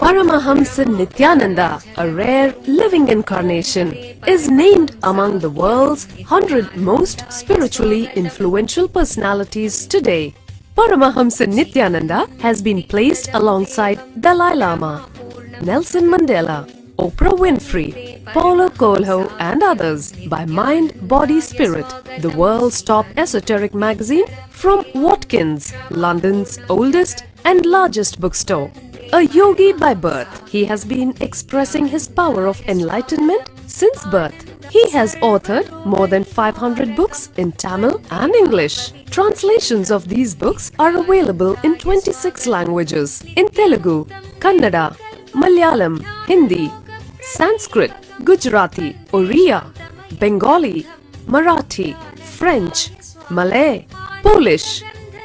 Paramahamsa Nithyananda, a rare living incarnation, is named among the world's 100 most spiritually influential personalities today. Paramahamsa Nithyananda has been placed alongside Dalai Lama, Nelson Mandela, Oprah Winfrey, Paulo Coelho and others by Mind, Body, Spirit, the world's top esoteric magazine from Watkins, London's oldest and largest bookstore. A yogi by birth, he has been expressing his power of enlightenment since birth. He has authored more than 500 books in Tamil and English. Translations of these books are available in 26 languages in Telugu, Kannada, Malayalam, Hindi, Sanskrit, Gujarati, Oriya, Bengali, Marathi, French, Malay, Polish,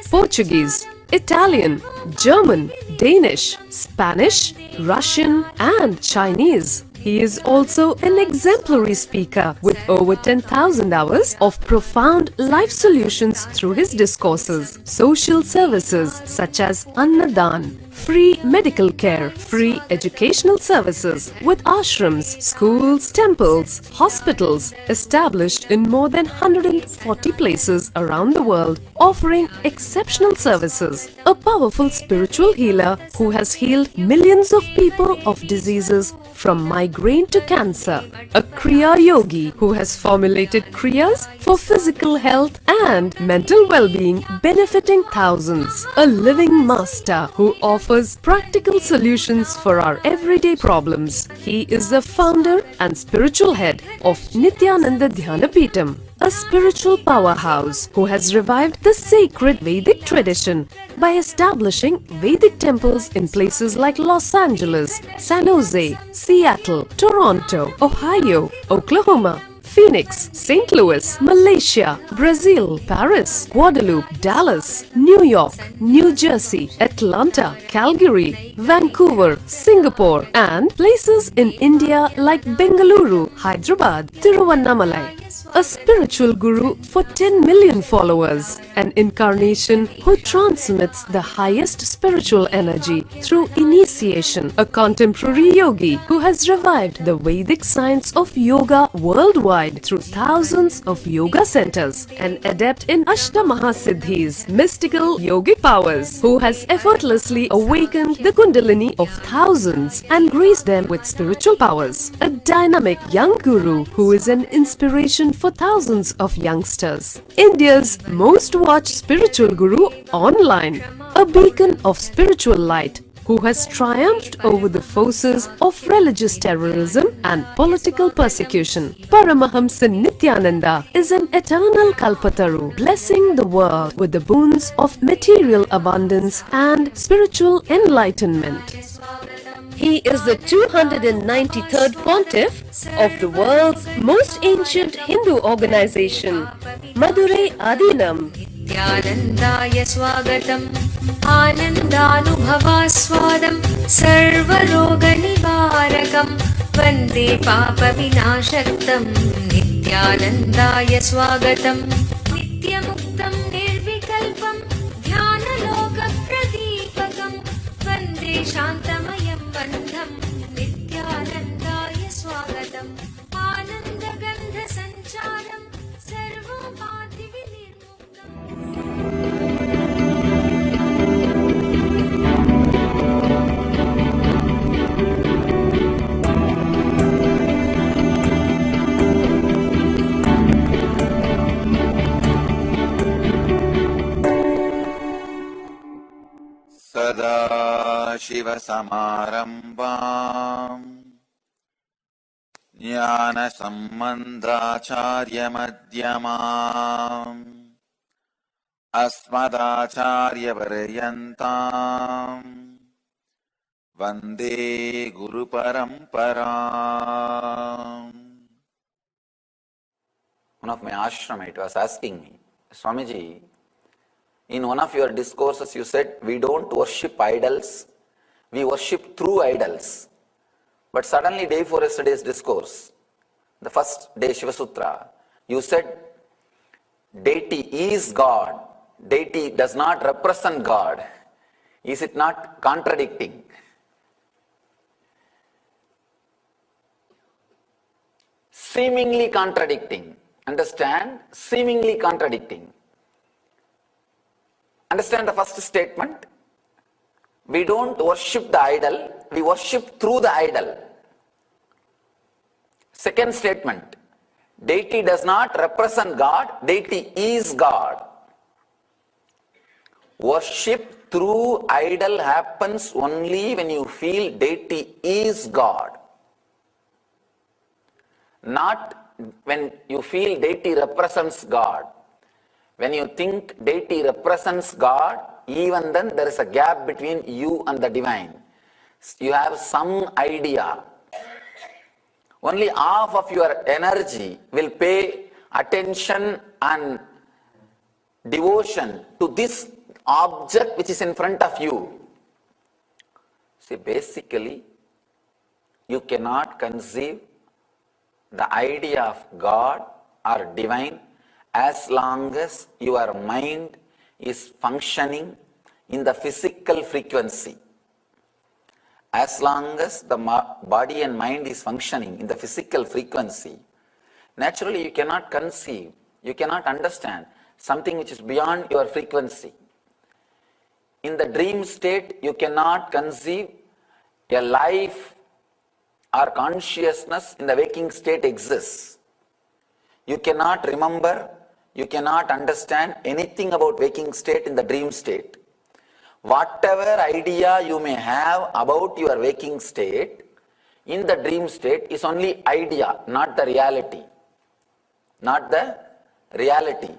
Portuguese, Italian, German, Danish, Spanish, Russian and Chinese. He is also an exemplary speaker with over 10,000 hours of profound life solutions through his discourses. Social services such as Annadan, free medical care, free educational services with ashrams, schools, temples, hospitals established in more than 140 places around the world, offering exceptional services. A powerful spiritual healer who has healed millions of people of diseases from migraine to cancer. A Kriya Yogi who has formulated Kriyas for physical health and mental well-being, benefiting thousands. A living master who offers practical solutions for our everyday problems. He is the founder and spiritual head of Nithyananda Dhyanapeetham, a spiritual powerhouse who has revived the sacred Vedic tradition by establishing Vedic temples in places like Los Angeles, San Jose, Seattle, Toronto, Ohio, Oklahoma, Phoenix, St. Louis, Malaysia, Brazil, Paris, Guadeloupe, Dallas, New York, New Jersey, Atlanta, Calgary, Vancouver, Singapore, and places in India like Bengaluru, Hyderabad, Tiruvannamalai. A spiritual guru for 10 million followers, an incarnation who transmits the highest spiritual energy through initiation, a contemporary yogi who has revived the Vedic science of yoga worldwide through thousands of yoga centers, an adept in Ashtamaha-siddhis, mystical yogic powers, who has effortlessly awakened the Kundalini of thousands and graced them with spiritual powers, a dynamic young guru who is an inspiration for thousands of youngsters, India's most watched spiritual guru online, a beacon of spiritual light who has triumphed over the forces of religious terrorism and political persecution. Paramahamsa Nithyananda is an eternal Kalpataru, blessing the world with the boons of material abundance and spiritual enlightenment. He is the 293rd Pontiff of the world's most ancient Hindu organization, Madurai Adinam. Nithyanandaya Swagatam, Anandanubhavaswadam, Sarvaroga Nivarakam, Vande Papa Vinashaktam. Nithyanandaya Swagatam, Nityamuktam Nirvikalpam, Dhyanaloka Pradipakam, Vande Shantamayam Bandham. Nithyanandaya Swagatam, Ananda Gandha Sancharam, Sarvopati Vinirmuktam. Sadashivasamarambam Jnana Sambandhacharya Madhyamam Asmadacharya Varyantam Vande Guru Paramparam. One of my ashramite was asking me, Swamiji, in one of your discourses you said, we don't worship idols, we worship through idols. But suddenly day before yesterday's discourse, the first day Shiva Sutra, you said, deity is God, deity does not represent God. Is it not contradicting? Seemingly contradicting. Understand? Seemingly contradicting. Understand the first statement? We don't worship the idol, we worship through the idol. Second statement, deity does not represent God, deity is God. Worship through idol happens only when you feel deity is God. Not when you feel deity represents God. When you think deity represents God, even then there is a gap between you and the divine. You have some idea. Only half of your energy will pay attention and devotion to this object which is in front of you. See, basically, you cannot conceive the idea of God or divine as long as your mind is functioning in the physical frequency. As long as the body and mind is functioning in the physical frequency, naturally you cannot conceive, you cannot understand something which is beyond your frequency. In the dream state, you cannot conceive a life or consciousness in the waking state exists. You cannot remember, you cannot understand anything about waking state in the dream state. Whatever idea you may have about your waking state, in the dream state is only idea, not the reality. Not the reality.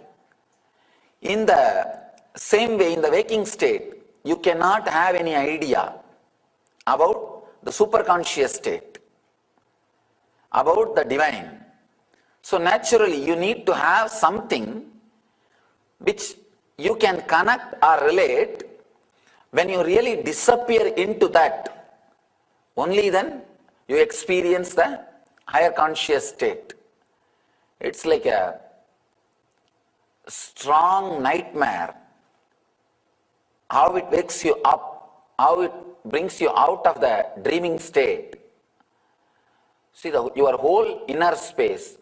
In the same way, in the waking state, you cannot have any idea about the superconscious state, about the divine. So naturally, you need to have something which you can connect or relate. When you really disappear into that, only then you experience the higher conscious state. It's like a strong nightmare, how it wakes you up, how it brings you out of the dreaming state. See, your whole inner space,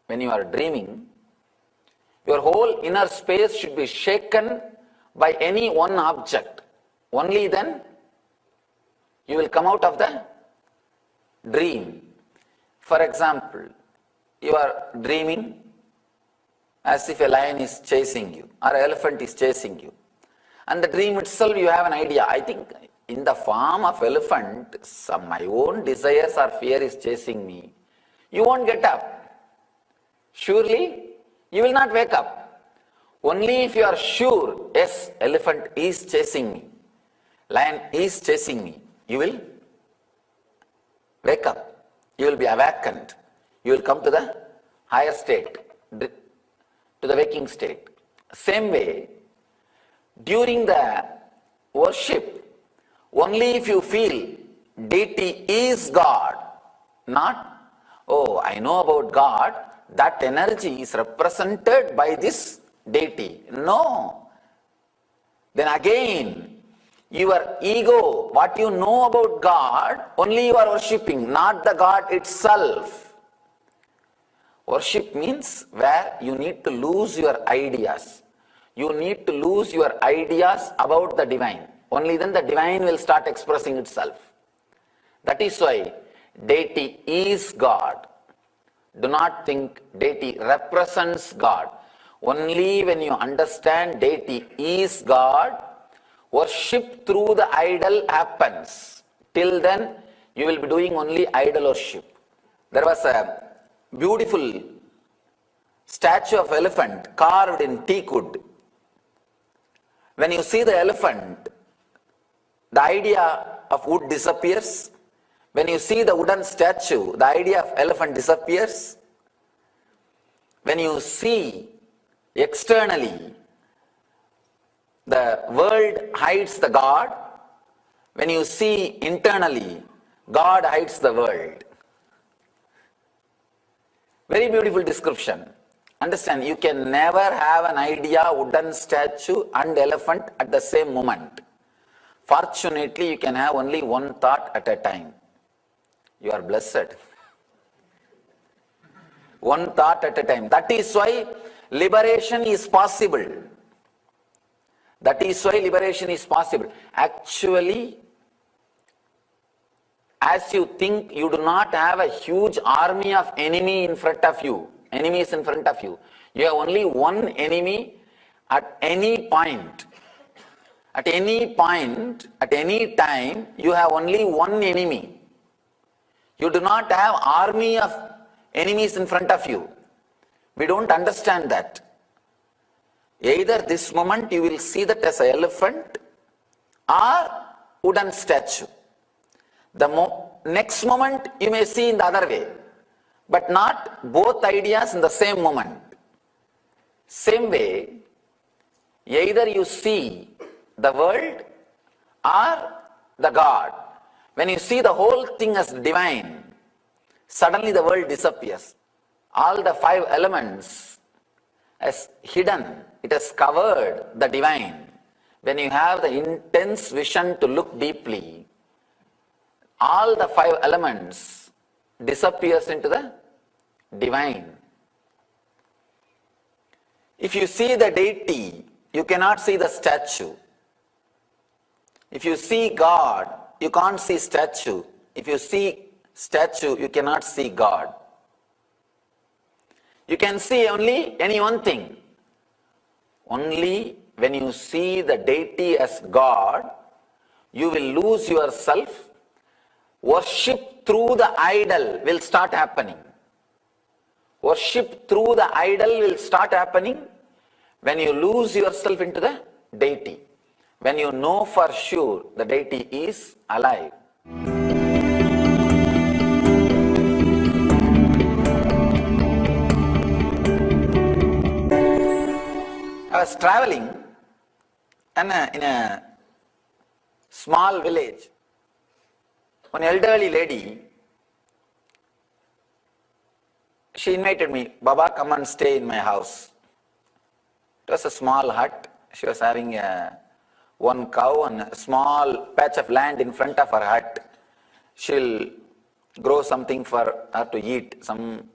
when you are dreaming, your whole inner space should be shaken by any one object. Only then you will come out of the dream. For example, you are dreaming as if a lion is chasing you or an elephant is chasing you. And the dream itself, you have an idea. I think in the form of elephant, my own desires or fear is chasing me. You won't get up. Surely, you will not wake up. Only if you are sure, yes, elephant is chasing me, lion is chasing me, you will wake up. You will be awakened. You will come to the higher state, to the waking state. Same way, during the worship, only if you feel deity is God, not, oh, I know about God, that energy is represented by this deity. No. Then again, your ego, what you know about God, only you are worshipping, not the God itself. Worship means where you need to lose your ideas. You need to lose your ideas about the divine. Only then the divine will start expressing itself. That is why deity is God. Do not think deity represents God. Only when you understand deity is God, worship through the idol happens. Till then, you will be doing only idol worship. There was a beautiful statue of elephant carved in teak wood. When you see the elephant, the idea of wood disappears. When you see the wooden statue, the idea of elephant disappears. When you see externally, the world hides the God. When you see internally, God hides the world. Very beautiful description. Understand, you can never have an idea, wooden statue and elephant at the same moment. Fortunately, you can have only one thought at a time. You are blessed. One thought at a time. That is why liberation is possible. That is why liberation is possible. Actually, as you think, you do not have a huge army of enemies in front of you. You have only one enemy at any point. At any point, at any time, you have only one enemy. You do not have army of enemies in front of you. We don't understand that. Either this moment you will see that as an elephant or wooden statue. The next moment you may see in the other way, but not both ideas in the same moment. Same way, either you see the world or the God. When you see the whole thing as divine, suddenly the world disappears. All the 5 elements as hidden, it has covered the divine. When you have the intense vision to look deeply, all the 5 elements disappears into the divine. If you see the deity, you cannot see the statue. If you see God, you can't see statue. If you see statue, you cannot see God. You can see only any one thing. Only when you see the deity as God, you will lose yourself. Worship through the idol will start happening. Worship through the idol will start happening when you lose yourself into the deity. When you know for sure the deity is alive. I was traveling in a small village. One elderly lady, she invited me, Baba, come and stay in my house. It was a small hut. She was having one cow and a small patch of land in front of her hut. She'll grow something for her to eat, some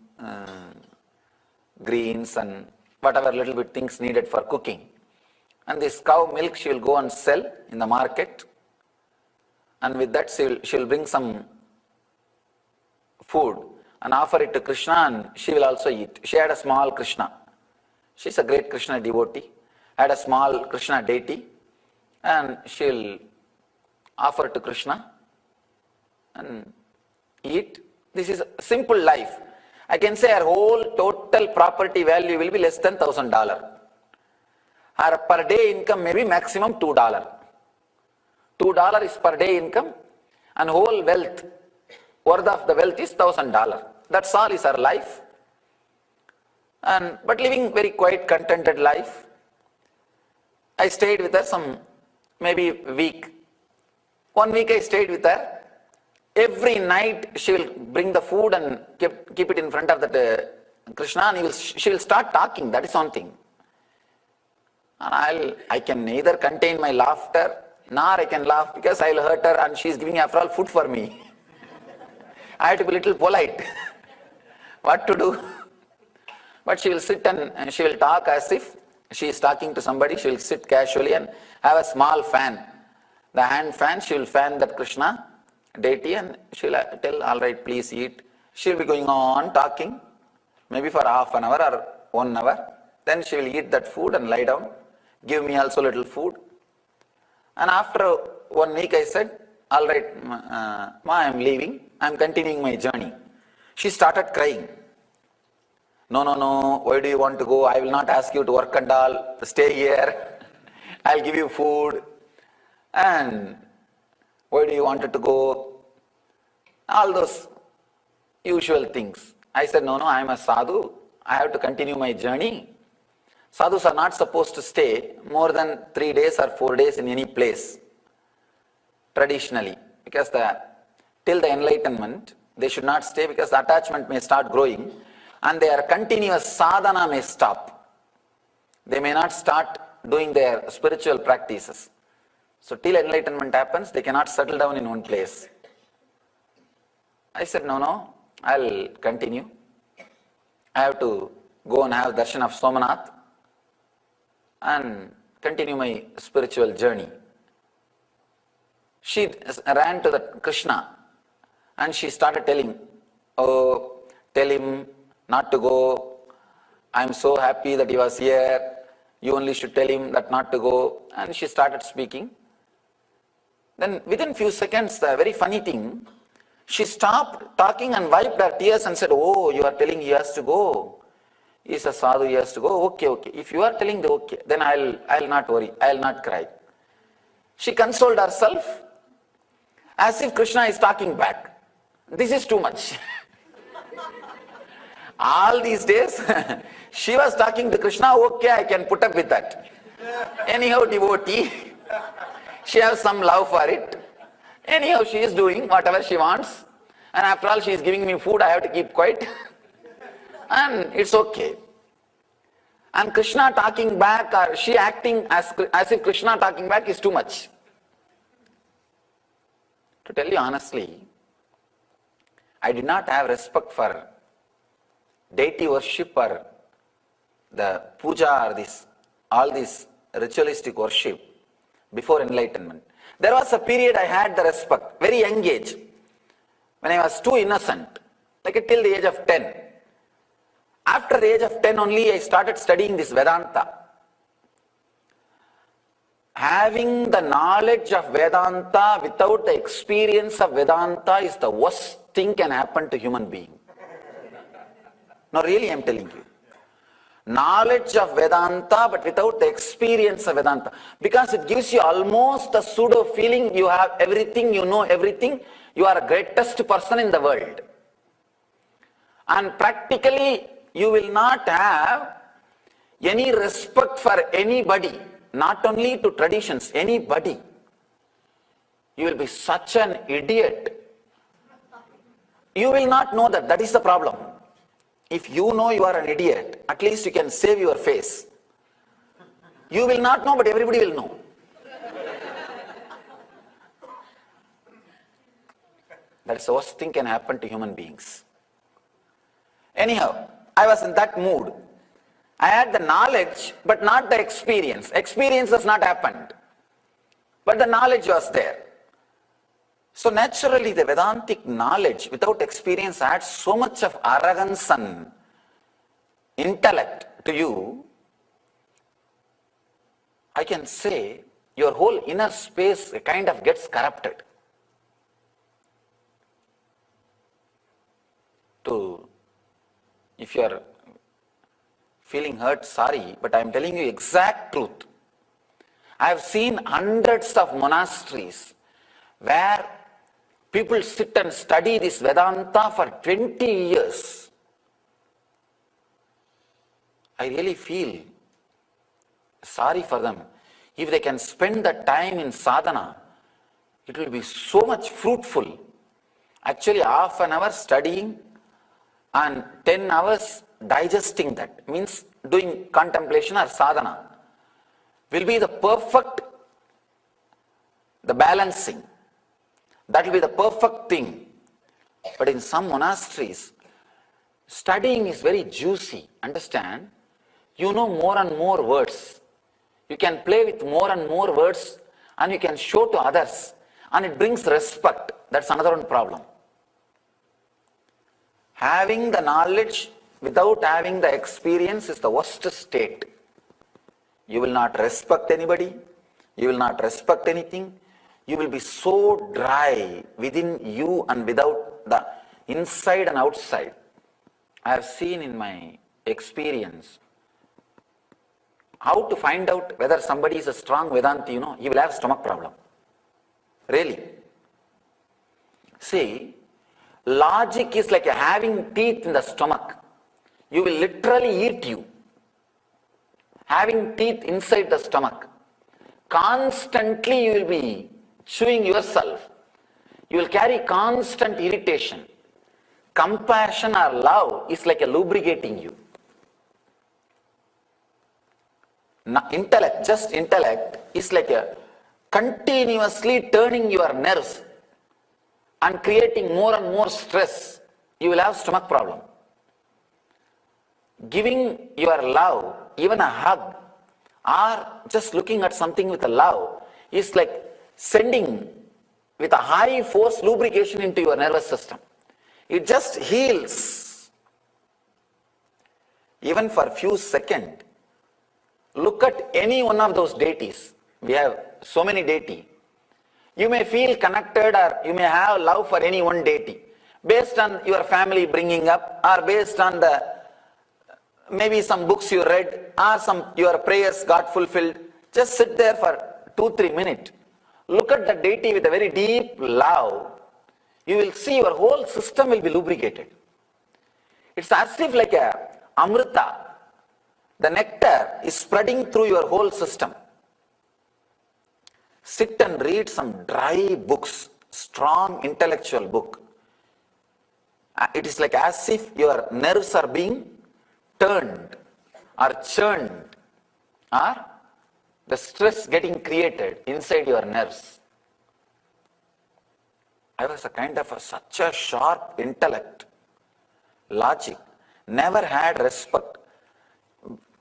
greens and whatever little bit things needed for cooking. And this cow milk she will go and sell in the market. And with that she'll bring some food and offer it to Krishna, and she will also eat. She had a small Krishna. She's a great Krishna devotee. Had a small Krishna deity, and she'll offer to Krishna and eat. This is a simple life. I can say her whole total property value will be less than $1,000. Her per day income may be maximum $2. $2 is per day income, and whole wealth, worth of the wealth is $1,000. That's all is her life. But living very quiet, contented life. I stayed with her maybe a week. 1 week I stayed with her. Every night she will bring the food and keep it in front of that Krishna, and she will start talking. That is one thing. And I can neither contain my laughter, nor I can laugh because I will hurt her, and she is giving after all food for me. I have to be a little polite. What to do? But she will sit and she will talk as if she is talking to somebody. She will sit casually and have a small fan. The hand fan, she will fan that Krishna deity, and she will tell, all right, please eat. She will be going on talking, maybe for half an hour or 1 hour. Then she will eat that food and lie down. Give me also little food. And after 1 week I said, all right, Ma, I am leaving. I am continuing my journey. She started crying. No, why do you want to go? I will not ask you to work and all. Stay here. I'll give you food. And why do you want to go? All those usual things. I said, no, I am a sadhu. I have to continue my journey. Sadhus are not supposed to stay more than 3 days or 4 days in any place, traditionally, because till the enlightenment, they should not stay, because the attachment may start growing and their continuous sadhana may stop. They may not start doing their spiritual practices. So till enlightenment happens, they cannot settle down in one place. I said, no, I'll continue. I have to go and have darshan of Somanath and continue my spiritual journey. She ran to the Krishna and she started telling, oh, tell him not to go. I'm so happy that he was here. You only should tell him that not to go. And she started speaking. Then within few seconds, the very funny thing, she stopped talking and wiped her tears and said, oh, you are telling he has to go. He's a sadhu, he has to go. Okay. If you are telling the okay, then I'll not worry. I'll not cry. She consoled herself as if Krishna is talking back. This is too much. All these days, she was talking to Krishna, okay, I can put up with that. Anyhow, devotee, she has some love for it. Anyhow, she is doing whatever she wants. And after all, she is giving me food, I have to keep quiet. And it's okay. And Krishna talking back, or she acting as if Krishna talking back is too much. To tell you honestly, I did not have respect for deity worship or the puja or all this ritualistic worship before enlightenment. There was a period I had the respect, very young age, when I was too innocent, like till the age of 10. After the age of 10 only, I started studying this Vedanta. Having the knowledge of Vedanta without the experience of Vedanta is the worst thing can happen to human being. No, really, I'm telling you. Knowledge of Vedanta, but without the experience of Vedanta. Because it gives you almost a pseudo feeling you have everything, you know everything, you are the greatest person in the world. And practically, you will not have any respect for anybody, not only to traditions, anybody. You will be such an idiot. You will not know that. That is the problem. If you know you are an idiot, at least you can save your face. You will not know, but everybody will know. That's the worst thing can happen to human beings. Anyhow, I was in that mood. I had the knowledge, but not the experience. Experience has not happened. But the knowledge was there. So naturally, the Vedantic knowledge without experience adds so much of arrogance and intellect to you. I can say your whole inner space kind of gets corrupted. If you are feeling hurt, sorry, but I am telling you exact truth. I have seen hundreds of monasteries where people sit and study this Vedanta for 20 years. I really feel sorry for them. If they can spend the time in sadhana, it will be so much fruitful. Actually, half an hour studying and 10 hours digesting that, means doing contemplation or sadhana, will be the perfect, the balancing. That will be the perfect thing. But in some monasteries, studying is very juicy. Understand? You know more and more words. You can play with more and more words and you can show to others. And it brings respect. That's another one problem. Having the knowledge without having the experience is the worst state. You will not respect anybody. You will not respect anything. You will be so dry within you and without the inside and outside. I have seen in my experience how to find out whether somebody is a strong Vedanti, he will have stomach problem. Really. See, logic is like having teeth in the stomach. You will literally eat you. Having teeth inside the stomach. Constantly you will be chewing yourself. You will carry constant irritation. Compassion or love is like a lubricating you. Intellect, just intellect, is like a continuously turning your nerves and creating more and more stress, you will have stomach problem. Giving your love, even a hug, or just looking at something with a love, is like sending with a high force lubrication into your nervous system. It just heals. Even for a few seconds, look at any one of those deities. We have so many deities. You may feel connected or you may have love for any one deity based on your family bringing up, or based on the maybe some books you read, or some your prayers got fulfilled. Just sit there for 2-3 minutes. Look at the deity with a very deep love. You will see your whole system will be lubricated. It's as if like a amrita. The nectar is spreading through your whole system. Sit and read some dry books, strong intellectual book. It is like as if your nerves are being turned or churned, or the stress getting created inside your nerves. I was a kind of such a sharp intellect, logic, never had respect.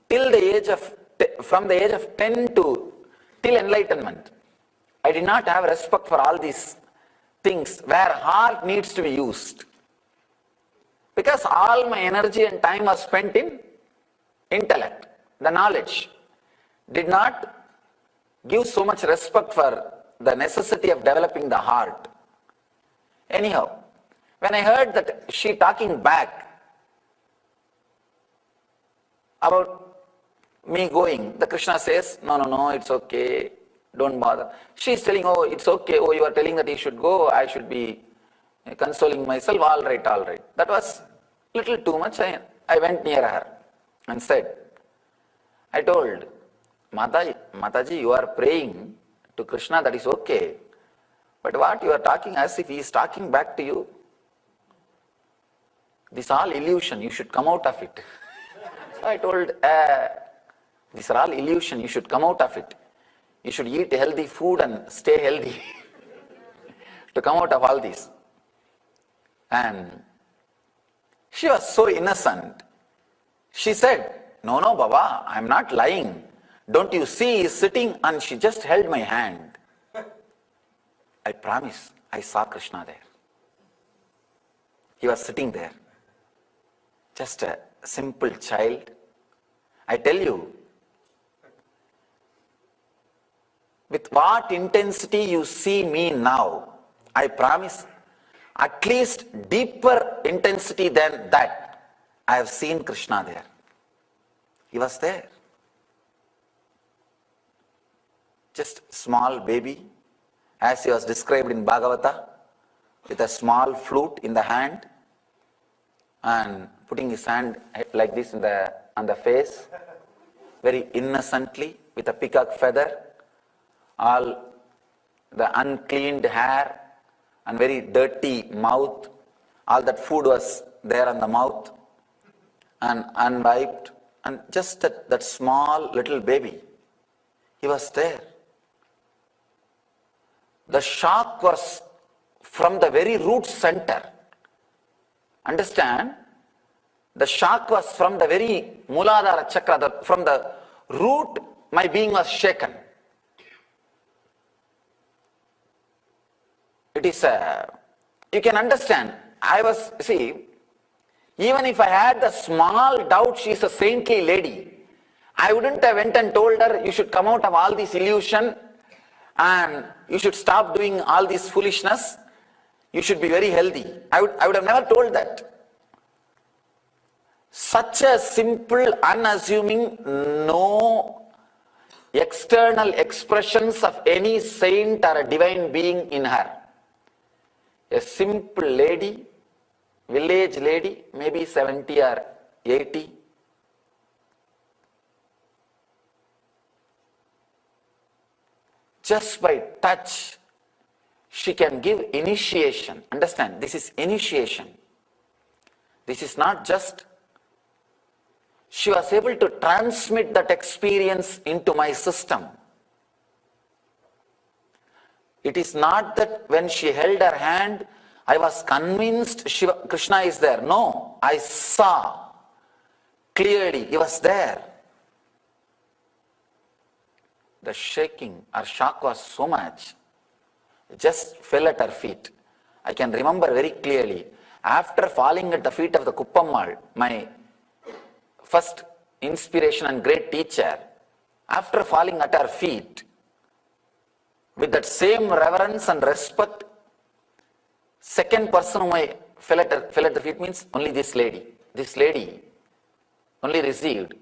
Till the age of, from the age of 10 to till enlightenment, I did not have respect for all these things where heart needs to be used. Because all my energy and time was spent in intellect, the knowledge. Did not give so much respect for the necessity of developing the heart. Anyhow, when I heard that she talking back about me going, the Krishna says, no, it's okay, don't bother. She's telling, oh, it's okay, oh, you are telling that you should go, I should be consoling myself, all right. That was little too much. I went near her and said, I told, Mataji, you are praying to Krishna, that is okay. But what you are talking as if he is talking back to you, this all illusion, you should come out of it. So I told, these are all illusion, you should come out of it. You should eat healthy food and stay healthy to come out of all this. And she was so innocent. She said, no, Baba, I'm not lying. Don't you see he's sitting? And she just held my hand. I promise, I saw Krishna there. He was sitting there. Just a simple child. I tell you, with what intensity you see me now, I promise, at least deeper intensity than that, I have seen Krishna there. He was there. Just small baby, as he was described in Bhagavata, with a small flute in the hand and putting his hand like this on the face, very innocently, with a peacock feather, all the uncleaned hair and very dirty mouth, all that food was there on the mouth and unwiped, and just that small little baby, he was there. The shock was from the very root center. Understand? The shock was from the very Muladhara chakra, from the root, my being was shaken. It is, you can understand, even if I had the small doubt she is a saintly lady, I wouldn't have went and told her, you should come out of all this illusion and you should stop doing all this foolishness. You should be very healthy. I would have never told that. Such a simple, unassuming, no external expressions of any saint or a divine being in her. A simple lady, village lady, maybe 70 or 80. Just by touch, she can give initiation. Understand, this is initiation. This is not just, she was able to transmit that experience into my system. It is not that when she held her hand, I was convinced Krishna is there. No, I saw clearly he was there. The shaking or shock was so much, just fell at her feet. I can remember very clearly, after falling at the feet of the Kuppammal, my first inspiration and great teacher, after falling at her feet, with that same reverence and respect, second person whom I fell at the feet means only this lady. This lady only received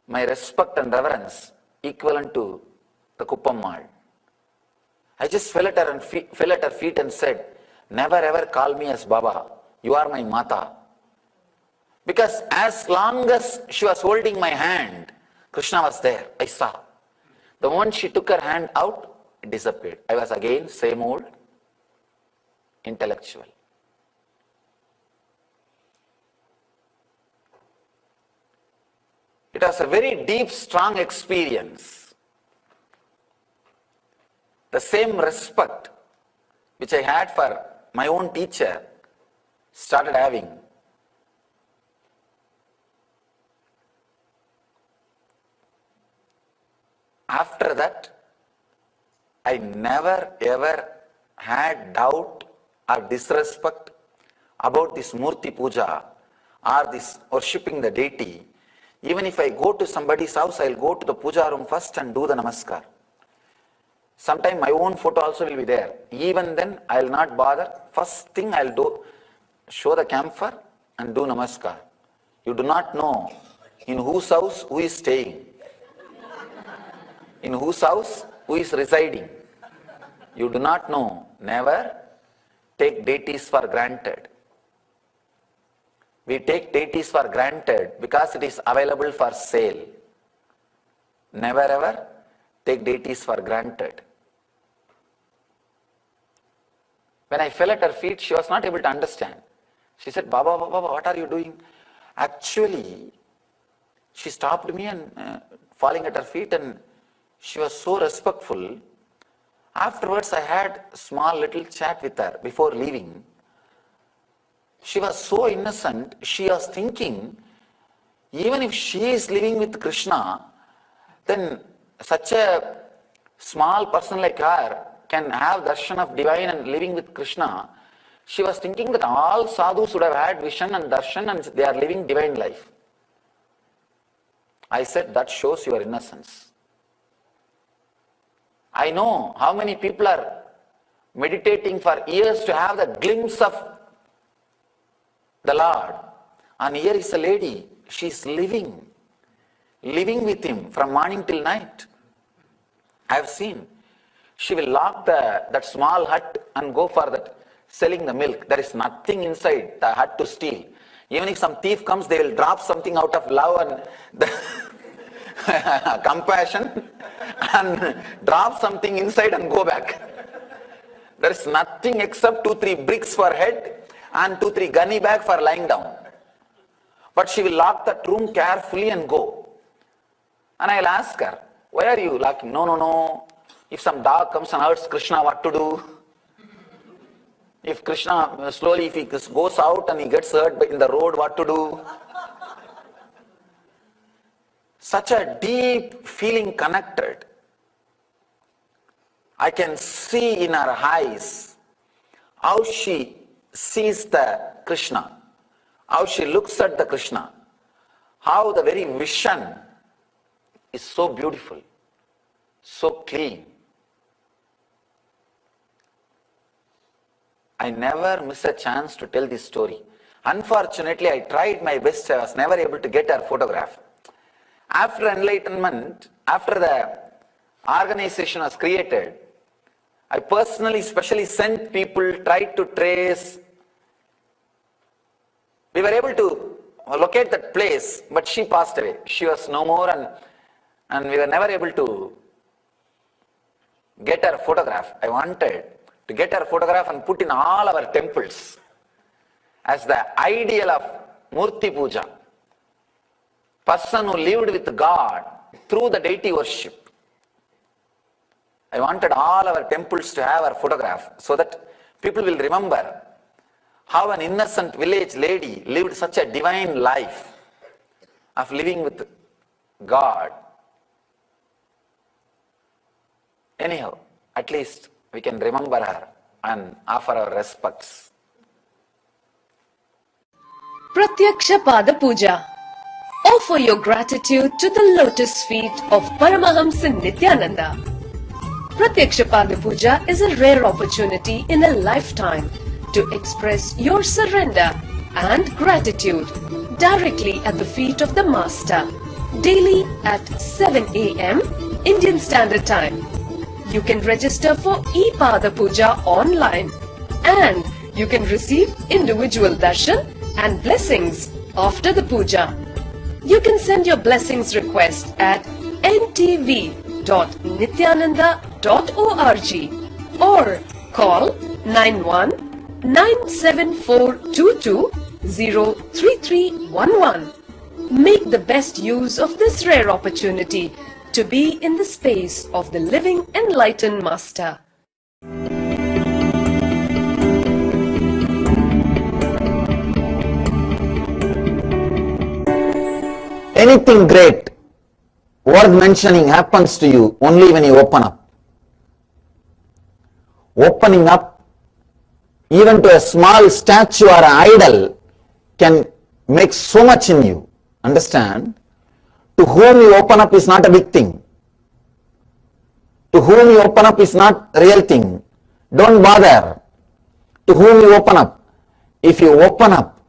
my respect and reverence equivalent to the Kuppammal. I just fell at her feet and said, never ever call me as Baba. You are my Mata. Because as long as she was holding my hand, Krishna was there. I saw. The moment she took her hand out, it disappeared. I was again same old intellectual. It was a very deep, strong experience. The same respect which I had for my own teacher started having. After that, I never ever had doubt or disrespect about this Murti Puja or this worshipping the deity. Even if I go to somebody's house, I'll go to the puja room first and do the namaskar. Sometimes my own photo also will be there. Even then, I'll not bother. First thing I'll do, show the camphor and do namaskar. You do not know in whose house who is staying, in whose house who is residing. You do not know. Never take deities for granted. We take deities for granted because it is available for sale. Never ever take deities for granted. When I fell at her feet, she was not able to understand. She said, Baba, what are you doing? Actually, she stopped me and falling at her feet, and she was so respectful. Afterwards, I had a small little chat with her before leaving. She was so innocent, she was thinking, even if she is living with Krishna, then such a small person like her can have darshan of divine and living with Krishna. She was thinking that all sadhus would have had vision and darshan and they are living divine life. I said, that shows your innocence. I know how many people are meditating for years to have the glimpse of the Lord. And here is a lady, she is living with him from morning till night. I have seen. She will lock that small hut and go for that, selling the milk. There is nothing inside the hut to steal. Even if some thief comes, they will drop something out of love and the compassion and drop something inside and go back. There is nothing except 2-3 bricks for head and 2-3 gunny bag for lying down. But she will lock that room carefully and go. And I'll ask her, why are you locking? No. If some dog comes and hurts Krishna, what to do? If Krishna, slowly if he goes out and he gets hurt in the road, what to do? Such a deep feeling connected. I can see in her eyes how she sees the Krishna, how she looks at the Krishna, how the very vision is so beautiful, so clean. I never miss a chance to tell this story. Unfortunately, I tried my best. I was never able to get her photograph. After enlightenment, after the organization was created, I personally, specially sent people, tried to trace. We were able to locate that place, but she passed away. She was no more, and we were never able to get her photograph. I wanted to get her photograph and put in all our temples as the ideal of Murti Puja. Person who lived with God through the deity worship. I wanted all our temples to have our photograph so that people will remember how an innocent village lady lived such a divine life of living with God. Anyhow, at least we can remember her and offer our respects. Pratyaksha Pada Puja. Offer your gratitude to the lotus feet of Paramahamsa Nithyananda. Pratyaksha Pada Puja is a rare opportunity in a lifetime to express your surrender and gratitude directly at the feet of the Master, daily at 7 a.m. Indian Standard Time. You can register for e-Pada Puja online and you can receive individual darshan and blessings after the puja. You can send your blessings request at ntv.nithyananda.org or call 91-97422-03311. Make the best use of this rare opportunity to be in the space of the living enlightened Master. Anything great worth mentioning happens to you only when you open up. Opening up even to a small statue or an idol can make so much in you. Understand? To whom you open up is not a big thing. To whom you open up is not a real thing. Don't bother. To whom you open up. If you open up,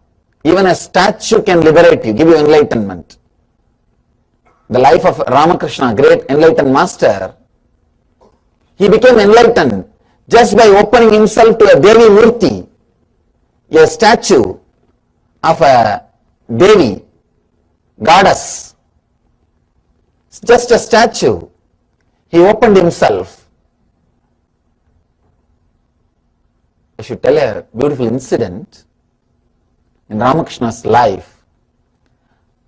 even a statue can liberate you, give you enlightenment. The life of Ramakrishna, great enlightened master, he became enlightened just by opening himself to a Devi Murti, a statue of a Devi, goddess. It's just a statue. He opened himself. I should tell a beautiful incident in Ramakrishna's life,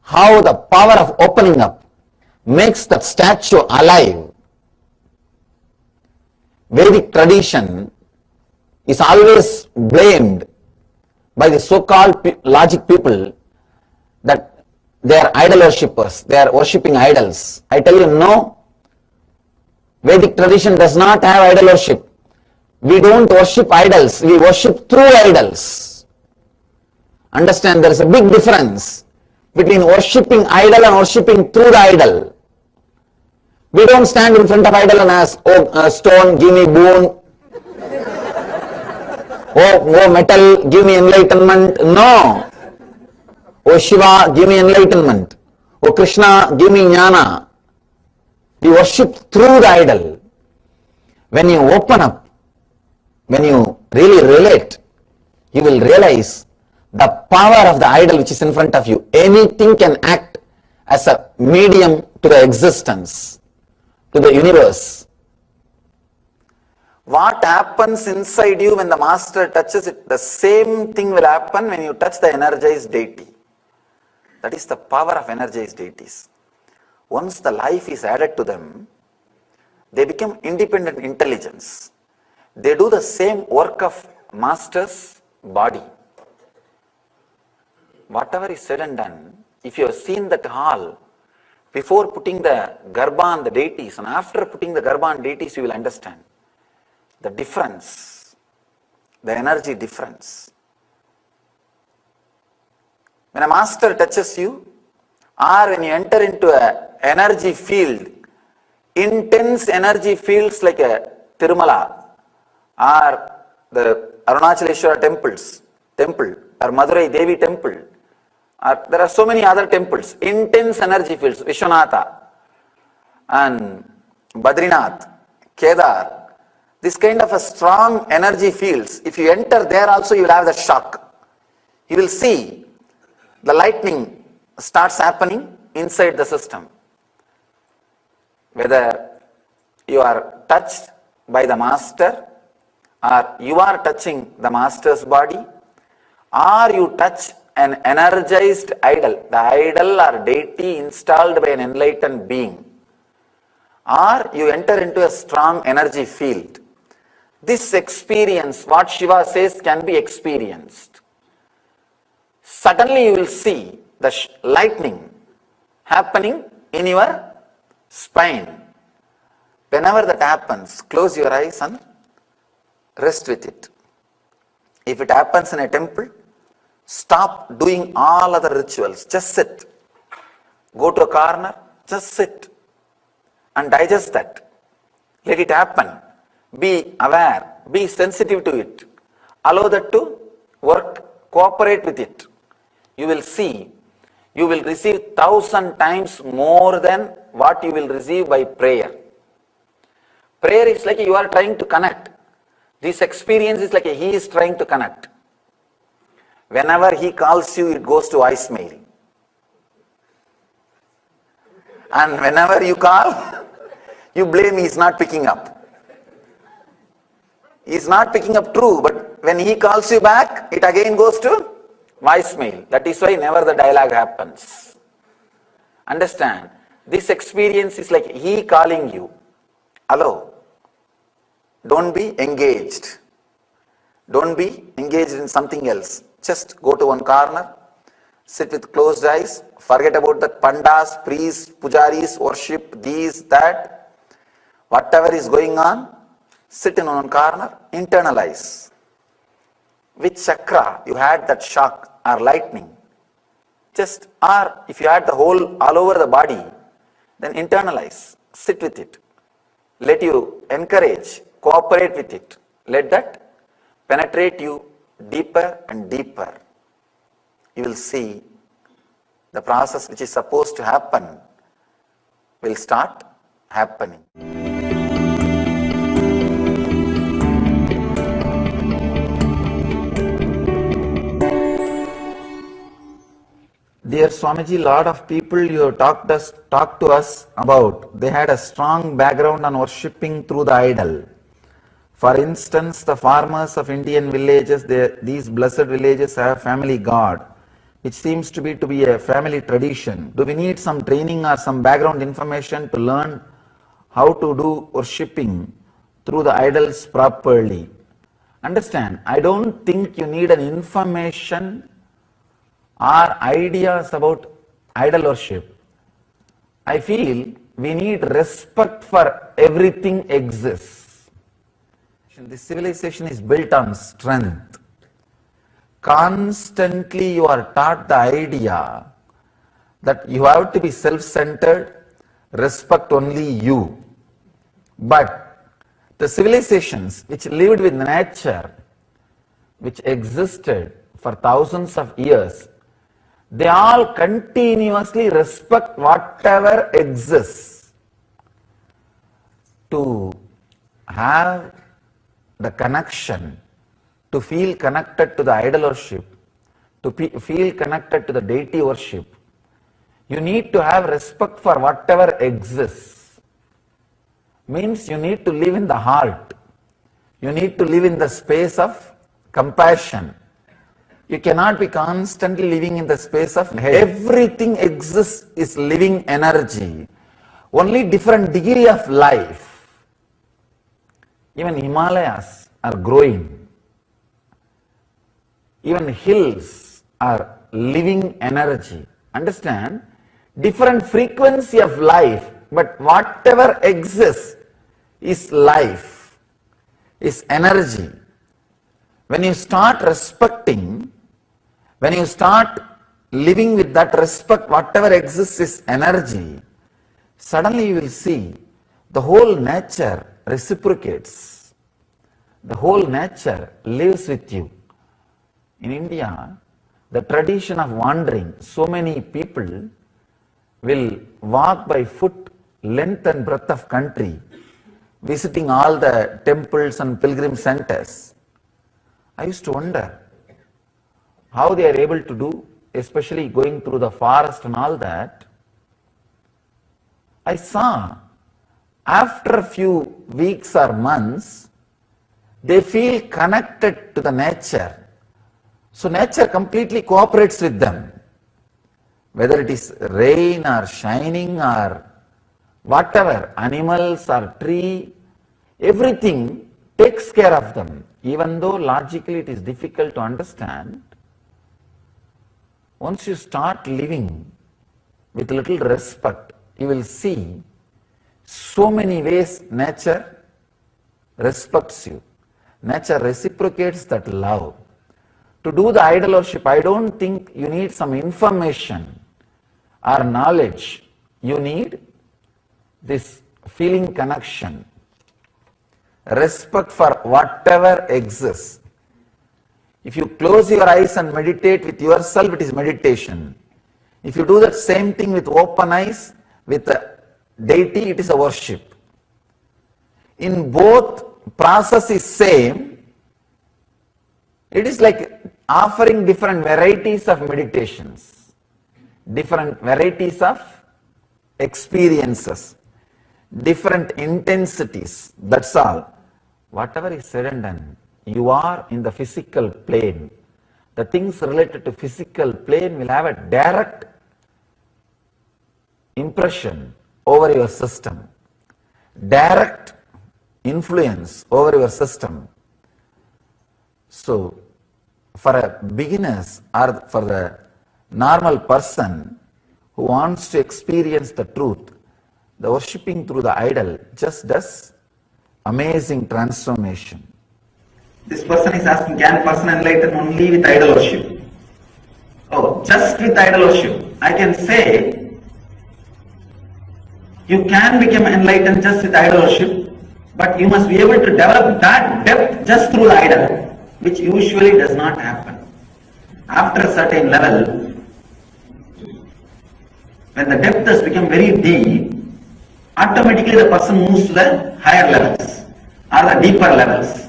how the power of opening up makes that statue alive. Vedic tradition is always blamed by the so-called logic people that they are idol worshippers, they are worshipping idols. I tell you, no. Vedic tradition does not have idol worship. We don't worship idols, we worship through idols. Understand, there is a big difference between worshipping idol and worshipping through the idol. We don't stand in front of idol and ask, oh stone, give me boon. Oh metal, give me enlightenment. No. Oh Shiva, give me enlightenment. Oh Krishna, give me jnana. We worship through the idol. When you open up, when you really relate, you will realize the power of the idol which is in front of you. Anything can act as a medium to the existence, to the universe. What happens inside you when the master touches it, the same thing will happen when you touch the energized deity. That is the power of energized deities. Once the life is added to them, they become independent intelligence. They do the same work of master's body. Whatever is said and done, if you have seen that hall, before putting the Garbha on the deities and after putting the Garbha on deities, you will understand the difference, the energy difference. When a master touches you, or when you enter into an energy field, intense energy fields like a Tirumala or the Arunachaleshwara temple or Madurai Devi temple, or there are so many other temples, intense energy fields, Vishwanatha and Badrinath, Kedar, this kind of a strong energy fields, if you enter there also you will have the shock. You will see the lightning starts happening inside the system. Whether you are touched by the master or you are touching the master's body or you touch an energized idol, the idol or deity installed by an enlightened being, or you enter into a strong energy field. This experience, what Shiva says, can be experienced. Suddenly you will see the lightning happening in your spine. Whenever that happens, close your eyes and rest with it. If it happens in a temple, stop doing all other rituals. Just sit. Go to a corner, just sit and digest that. Let it happen. Be aware. Be sensitive to it. Allow that to work. Cooperate with it. You will see. You will receive 1,000 times more than what you will receive by prayer. Prayer is like you are trying to connect. This experience is like he is trying to connect. Whenever he calls you, it goes to voicemail. And whenever you call, you blame he is not picking up. He is not picking up, true, but when he calls you back, it again goes to voicemail. That is why never the dialogue happens. Understand? This experience is like he calling you. Allow. Don't be engaged. Don't be engaged in something else. Just go to one corner, sit with closed eyes, forget about the pandas, priests, pujaris, worship, these, that. Whatever is going on, sit in one corner, internalize. Which chakra you had that shock or lightning? Just, or if you had the whole, all over the body, then internalize, sit with it. Let you encourage, cooperate with it. Let that penetrate you deeper and deeper. You will see the process which is supposed to happen will start happening. Dear Swamiji, lot of people you have talked to us about, they had a strong background on worshipping through the idol. For instance, the farmers of Indian villages, these blessed villages have family god, which seems to be a family tradition. Do we need some training or some background information to learn how to do worshipping through the idols properly? Understand, I don't think you need an information or ideas about idol worship. I feel we need respect for everything exists. This civilization is built on strength. Constantly you are taught the idea that you have to be self-centered, respect only you. But the civilizations which lived with nature, which existed for thousands of years, they all continuously respect whatever exists. To have the connection, to feel connected to the idol worship, to feel connected to the deity worship, you need to have respect for whatever exists. Means you need to live in the heart. You need to live in the space of compassion. You cannot be constantly living in the space of hate. Everything exists is living energy. Only different degree of life. Even Himalayas are growing. Even hills are living energy. Understand? Different frequency of life, but whatever exists is life, is energy. When you start respecting, when you start living with that respect, whatever exists is energy, suddenly you will see the whole nature reciprocates. The whole nature lives with you. In India, the tradition of wandering, so many people will walk by foot length and breadth of country, visiting all the temples and pilgrim centers. I used to wonder how they are able to do, especially going through the forest and all that. I saw after a few weeks or months, they feel connected to the nature. So nature completely cooperates with them. Whether it is rain or shining or Whatever, animals or tree, everything takes care of them. Even though logically it is difficult to understand, once you start living with little respect, you will see so many ways nature respects you. Nature reciprocates that love. To do the idol worship, I don't think you need some information or knowledge. You need this feeling connection, respect for whatever exists. If you close your eyes and meditate with yourself, it is meditation. If you do that same thing with open eyes, with a deity, it is a worship. In both, process is same. It is like offering different varieties of meditations, different varieties of experiences, different intensities. That's all. Whatever is said and done, you are in the physical plane. The things related to physical plane will have a direct impression over your system, direct influence over your system. So, for a beginners or for the normal person who wants to experience the truth, the worshipping through the idol just does amazing transformation. This person is asking, can person enlighten only with idol worship? Oh, just with idol worship. I can say, you can become enlightened just with idol worship, but you must be able to develop that depth just through the idol, which usually does not happen. After a certain level, when the depth has become very deep, automatically the person moves to the higher levels or the deeper levels.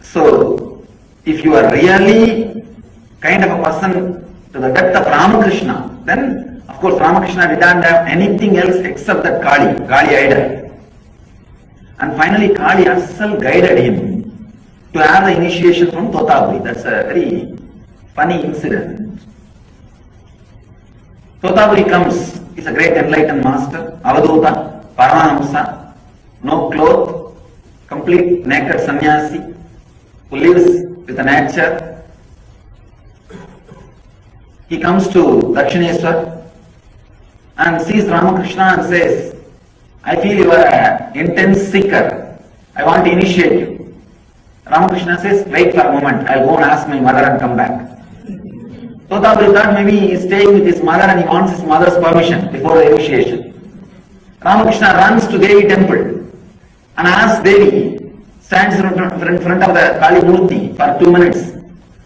So, if you are really kind of a person to the depth of Ramakrishna, then of course Ramakrishna did not have anything else except that Kali idol. And finally Kali herself guided him to have the initiation from Totaburi. That's a very funny incident. Totaburi comes, he's a great enlightened master, Avaduta, Paramahamsa, no cloth, complete naked sannyasi, who lives with the nature. He comes to Dakshineswar and sees Ramakrishna and says, I feel you are an intense seeker. I want to initiate you. Ramakrishna says, wait for a moment, I'll go and ask my mother and come back. Totaburi thought maybe he is staying with his mother and he wants his mother's permission before the initiation. Ramakrishna runs to Devi temple and asks Devi, stands in front of the Kali Murti for 2 minutes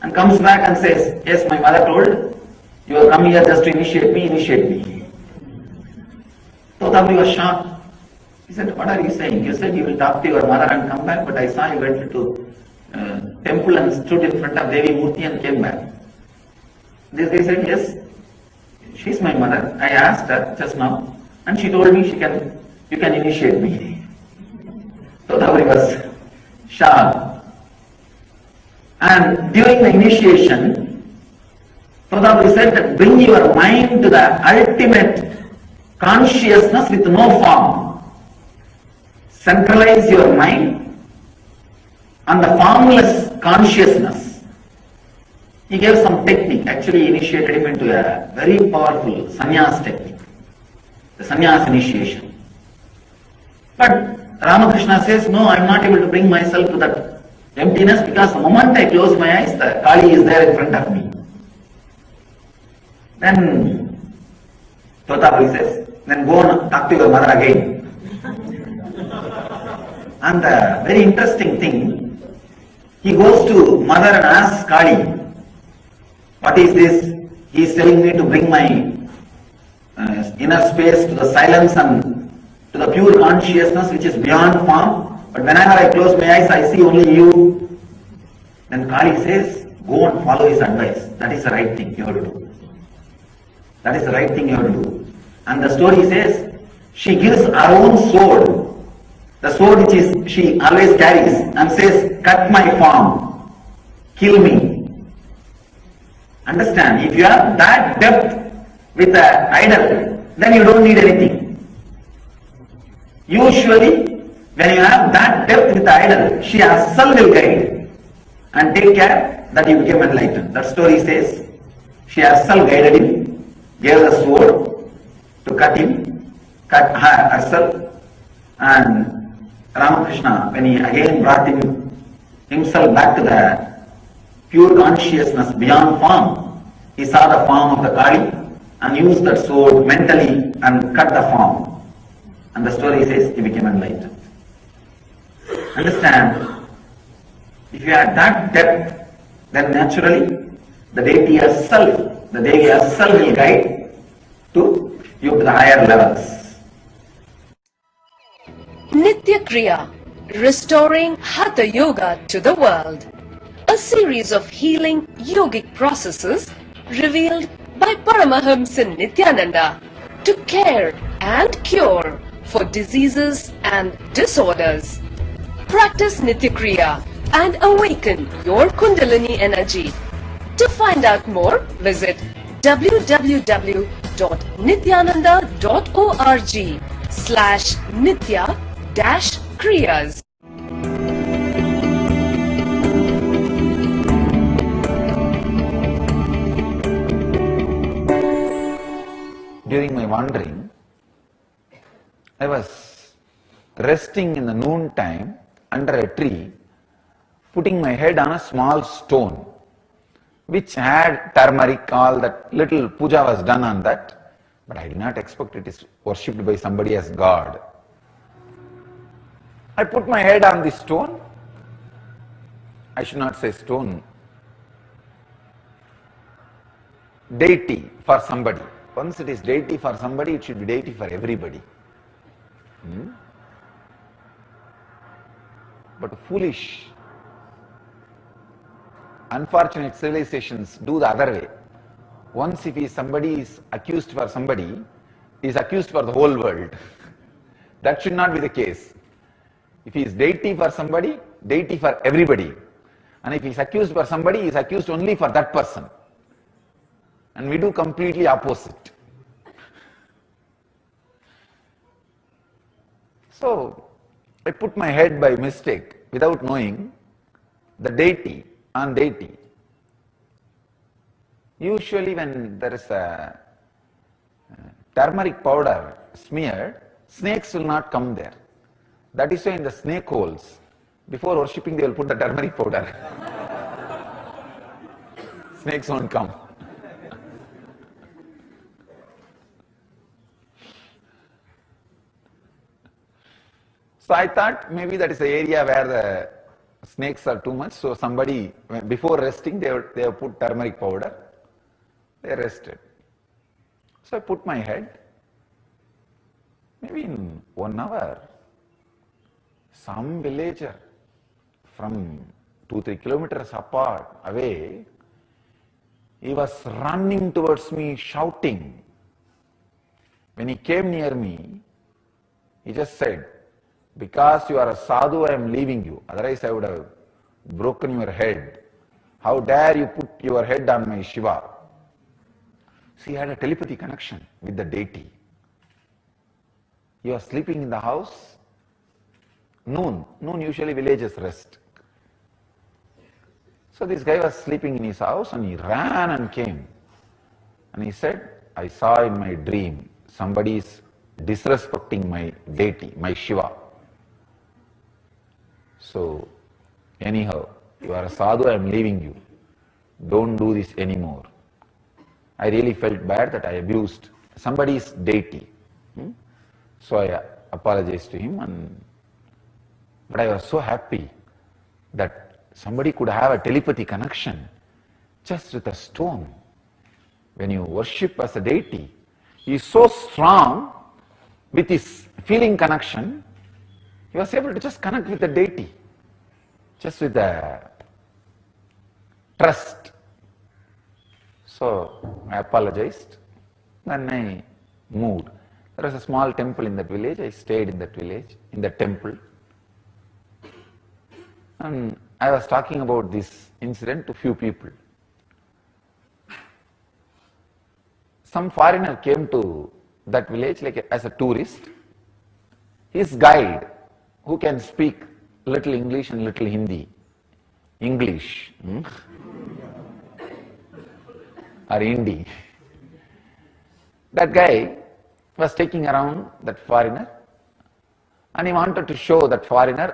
and comes back and says, yes, my mother told, you have come here just to initiate me. Totaburi was shocked. He said, what are you saying? You said you will talk to your mother and come back, but I saw you went to temple and stood in front of Devi Murti and came back. This guy said, yes, she's my mother. I asked her just now and she told me you can initiate me. Totaburi was shocked. And during the initiation, Totaburi said that bring your mind to the ultimate consciousness with no form. Centralize your mind on the formless consciousness. He gave some technique, actually initiated him into a very powerful sannyas technique, the sannyas initiation. But Ramakrishna says, no, I am not able to bring myself to that emptiness because the moment I close my eyes, the Kali is there in front of me. Then Totaburi says, then go and talk to your mother again. And the very interesting thing, he goes to mother and asks Kali, what is this? He is telling me to bring my inner space to the silence and to the pure consciousness which is beyond form. But whenever I close my eyes, I see only you. Then Kali says, go and follow his advice. That is the right thing you have to do. That is the right thing you have to do. And the story says, she gives her own sword, the sword which is she always carries, and says, cut my form, kill me. Understand, if you have that depth with an idol, then you don't need anything. Usually, when you have that depth with the idol, she herself will guide and take care that you become enlightened. That story says, she herself guided him, gave the sword to cut him, cut her herself, and Ramakrishna, when he again brought himself back to the pure consciousness beyond form, he saw the form of the Kali and used that sword mentally and cut the form. And the story says he became enlightened. Understand? If you have that depth, then naturally the deity herself, will guide to you to the higher levels. Nitya Kriya, restoring Hatha Yoga to the world. A series of healing yogic processes revealed by Paramahamsa Nithyananda to care and cure for diseases and disorders. Practice Nitya Kriya and awaken your Kundalini energy. To find out more, visit www.nithyananda.org/nitya-kriyas. During my wandering, I was resting in the noon time under a tree, putting my head on a small stone, which had turmeric, all that little puja was done on that, but I did not expect it is worshipped by somebody as God. I put my head on this stone, I should not say stone, deity for somebody. Once it is deity for somebody, it should be deity for everybody. But foolish, unfortunate civilizations do the other way. Once if somebody is accused for somebody, he is accused for the whole world. That should not be the case. If he is deity for somebody, deity for everybody. And if he is accused for somebody, he is accused only for that person. And we do completely opposite. So, I put my head by mistake, without knowing, the deity on deity. Usually when there is a turmeric powder smeared, snakes will not come there. That is why in the snake holes, before worshipping they will put the turmeric powder. Snakes won't come. So I thought maybe that is the area where the snakes are too much, so somebody, before resting, they have put turmeric powder, they rested. So I put my head, maybe in 1 hour, some villager from 2-3 kilometers apart, away, he was running towards me, shouting. When he came near me, he just said, "Because you are a sadhu, I am leaving you. Otherwise I would have broken your head. How dare you put your head on my Shiva?" So he had a telepathy connection with the deity. He was sleeping in the house. Noon usually villages rest. So this guy was sleeping in his house and he ran and came. And he said, "I saw in my dream somebody is disrespecting my deity, my Shiva. So anyhow, you are a sadhu, I am leaving you. Don't do this anymore." I really felt bad that I abused somebody's deity. So I apologized to him, but I was so happy that somebody could have a telepathy connection just with a stone. When you worship as a deity, he is so strong with his feeling connection, he was able to just connect with the deity, just with the trust. So I apologized, then I moved. There was a small temple in that village, I stayed in that village, in the temple. And I was talking about this incident to few people. some foreigner came to that village like as a tourist. His guide, who can speak little English and little Hindi, English or Hindi, that guy was taking around that foreigner and he wanted to show that foreigner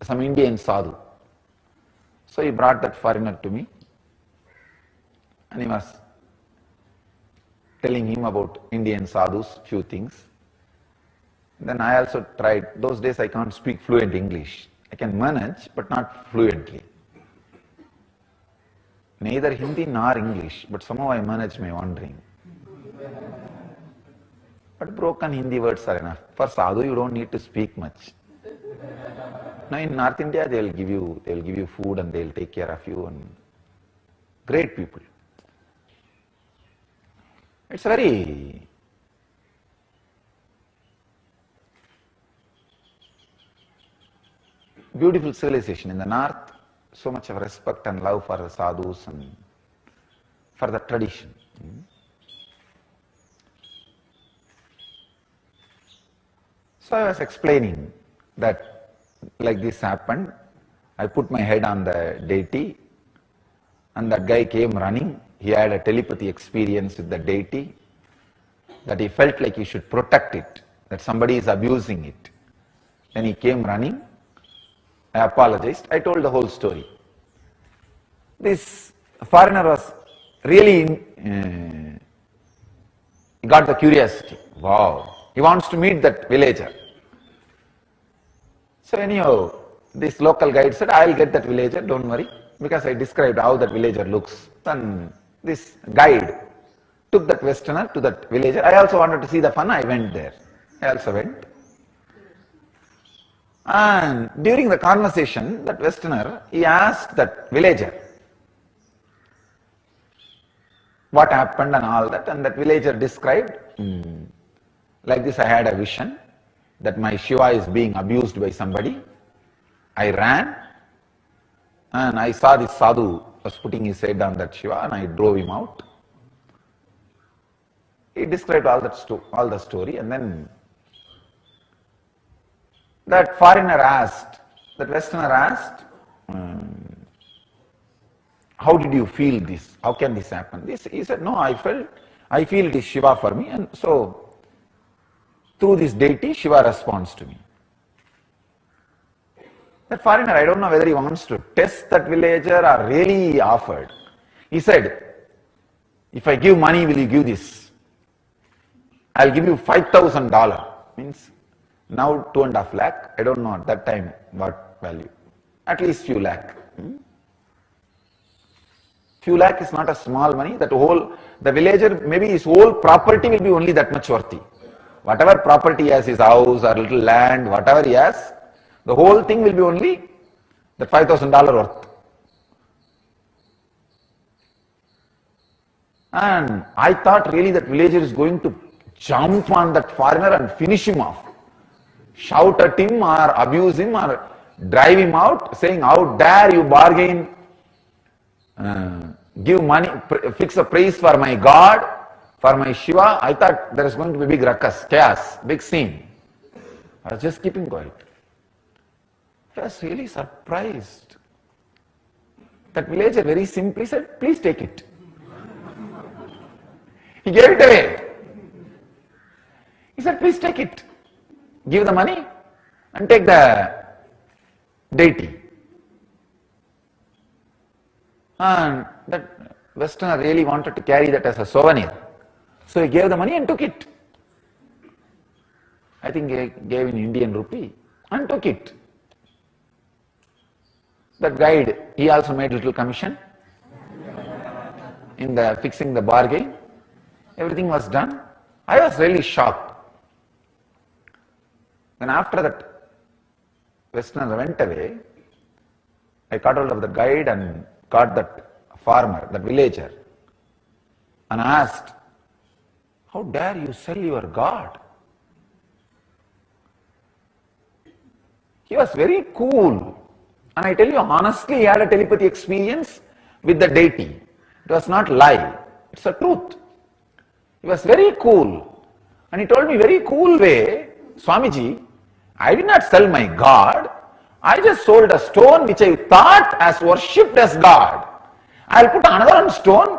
some Indian sadhu. So he brought that foreigner to me and he was telling him about Indian sadhus, few things. Then I also tried. Those days I can't speak fluent English. I can manage, but not fluently. Neither Hindi nor English, but somehow I manage my wandering. But broken Hindi words are enough. For sadhu, you don't need to speak much. Now in North India, they will give you food and they will take care of you, and great people. It's a very beautiful civilization. In the north, so much of respect and love for the sadhus and for the tradition. So I was explaining that like this happened. I put my head on the deity and that guy came running. He had a telepathy experience with the deity, that he felt like he should protect it, that somebody is abusing it. Then he came running. I apologized. I told the whole story. This foreigner was really, he got the curiosity. Wow. He wants to meet that villager. So anyhow, this local guide said, I'll get that villager, don't worry, because I described how that villager looks. Then this guide took that Westerner to that villager. I also wanted to see the fun. I went there. I also went. And during the conversation, that Westerner, he asked that villager what happened and all that, and that villager described, like this, I had a vision that my Shiva is being abused by somebody. I ran and I saw this sadhu was putting his head on that Shiva and I drove him out. He described all the story, and then that foreigner asked, that Westerner asked, how did you feel this? How can this happen? He said, no, I feel it is Shiva for me, and so through this deity, Shiva responds to me. That foreigner, I don't know whether he wants to test that villager or really he offered. He said, if I give money, will you give this? I'll give you $5,000. Means now 2.5 lakh. I don't know at that time what value. At least few lakh. Few lakh is not a small money. The villager, maybe his whole property will be only that much worthy. Whatever property he has, his house or little land, whatever he has, the whole thing will be only that $5,000 worth. And I thought really that villager is going to jump on that foreigner and finish him off. Shout at him or abuse him or drive him out, saying, how dare you bargain, give money, fix a price for my God, for my Shiva. I thought there is going to be big ruckus, chaos, big scene. I was just keeping quiet. I was really surprised. That villager very simply said, please take it. He gave it away. He said, please take it. Give the money and take the deity. And that Westerner really wanted to carry that as a souvenir. So he gave the money and took it. I think he gave in Indian rupee and took it. That guide, he also made little commission in the fixing the bargain. Everything was done. I was really shocked. Then after that, Westerner went away. I caught hold of the guide and caught that farmer, that villager, and asked, how dare you sell your God? He was very cool. And I tell you honestly, he had a telepathy experience with the deity. It was not lie. It's a truth. He was very cool. And he told me very cool way, Swamiji, I did not sell my God. I just sold a stone which I thought as worshipped as God. I'll put another stone.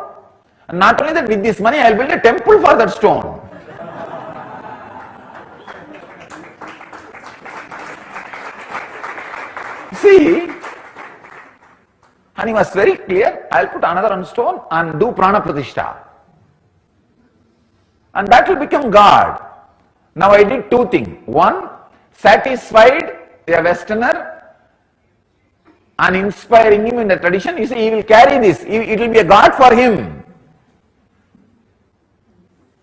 And not only that, with this money, I'll build a temple for that stone. See, and he was very clear, I'll put another stone and do prana pratishtha. And that will become God. Now I did two things. One, satisfied a Westerner and inspiring him in the tradition. You see, he will carry this. It will be a God for him.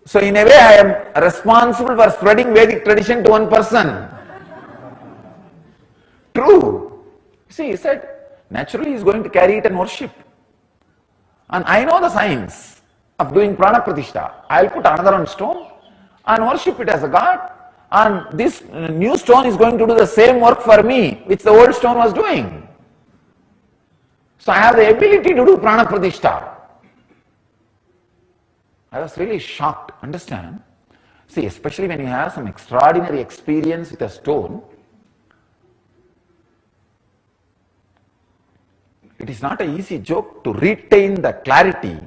So in a way, I am responsible for spreading Vedic tradition to one person. True. See, he said, naturally he is going to carry it and worship. And I know the science of doing prana pratishtha. I will put another on stone and worship it as a god. And this new stone is going to do the same work for me which the old stone was doing. So I have the ability to do prana pratishtha. I was really shocked. Understand? See, especially when you have some extraordinary experience with a stone, it is not an easy joke to retain the clarity.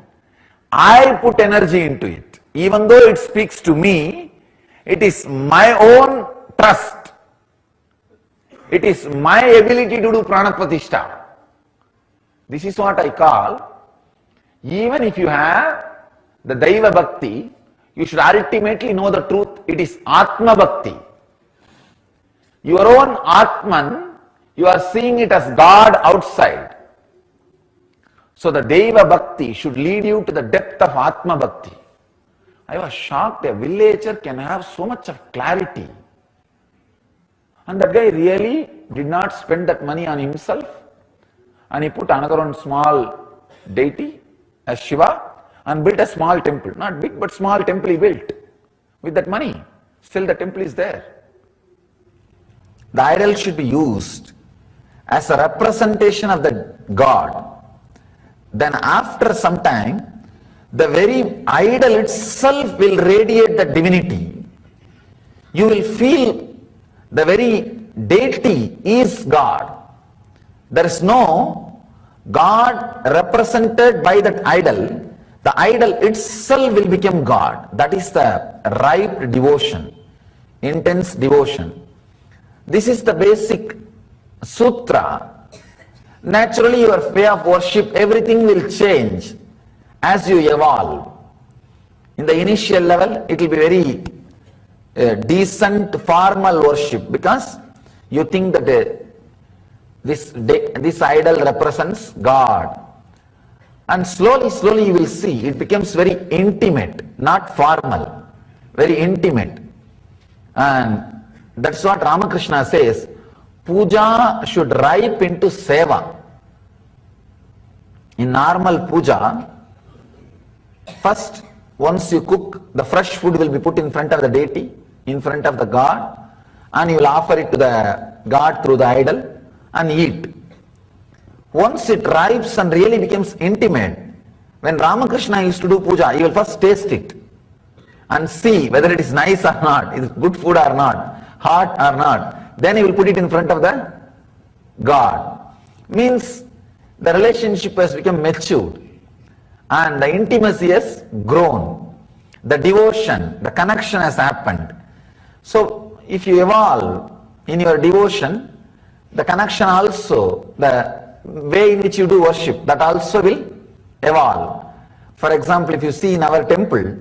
I put energy into it. Even though it speaks to me, it is my own trust. It is my ability to do prana pratishtha. This is what I call, even if you have the Daiva Bhakti, you should ultimately know the truth. It is Atma Bhakti. Your own Atman, you are seeing it as God outside. So the Deva Bhakti should lead you to the depth of Atma Bhakti. I was shocked, a villager can have so much of clarity. And that guy really did not spend that money on himself. And he put another one small deity as Shiva and built a small temple. Not big, but small temple he built with that money. Still the temple is there. The idol should be used as a representation of the God. Then after some time, the very idol itself will radiate the divinity. You will feel the very deity is God. There is no God represented by that idol. The idol itself will become God. That is the ripe devotion, intense devotion. This is the basic sutra. Naturally, your way of worship, everything will change as you evolve. In the initial level, it will be very decent, formal worship because you think that this idol represents God. And slowly you will see it becomes very intimate, not formal, very intimate. And that's what Ramakrishna says. Puja should ripe into seva. In normal puja, first, once you cook, the fresh food will be put in front of the deity, in front of the God, and you will offer it to the God through the idol and eat. Once it ripes and really becomes intimate, when Ramakrishna used to do puja, he will first taste it and see whether it is nice or not, is it good food or not, hot or not. Then he will put it in front of the God. Means the relationship has become matured and the intimacy has grown. The devotion, the connection has happened. So if you evolve in your devotion, the connection also, the way in which you do worship, that also will evolve. For example, if you see in our temple,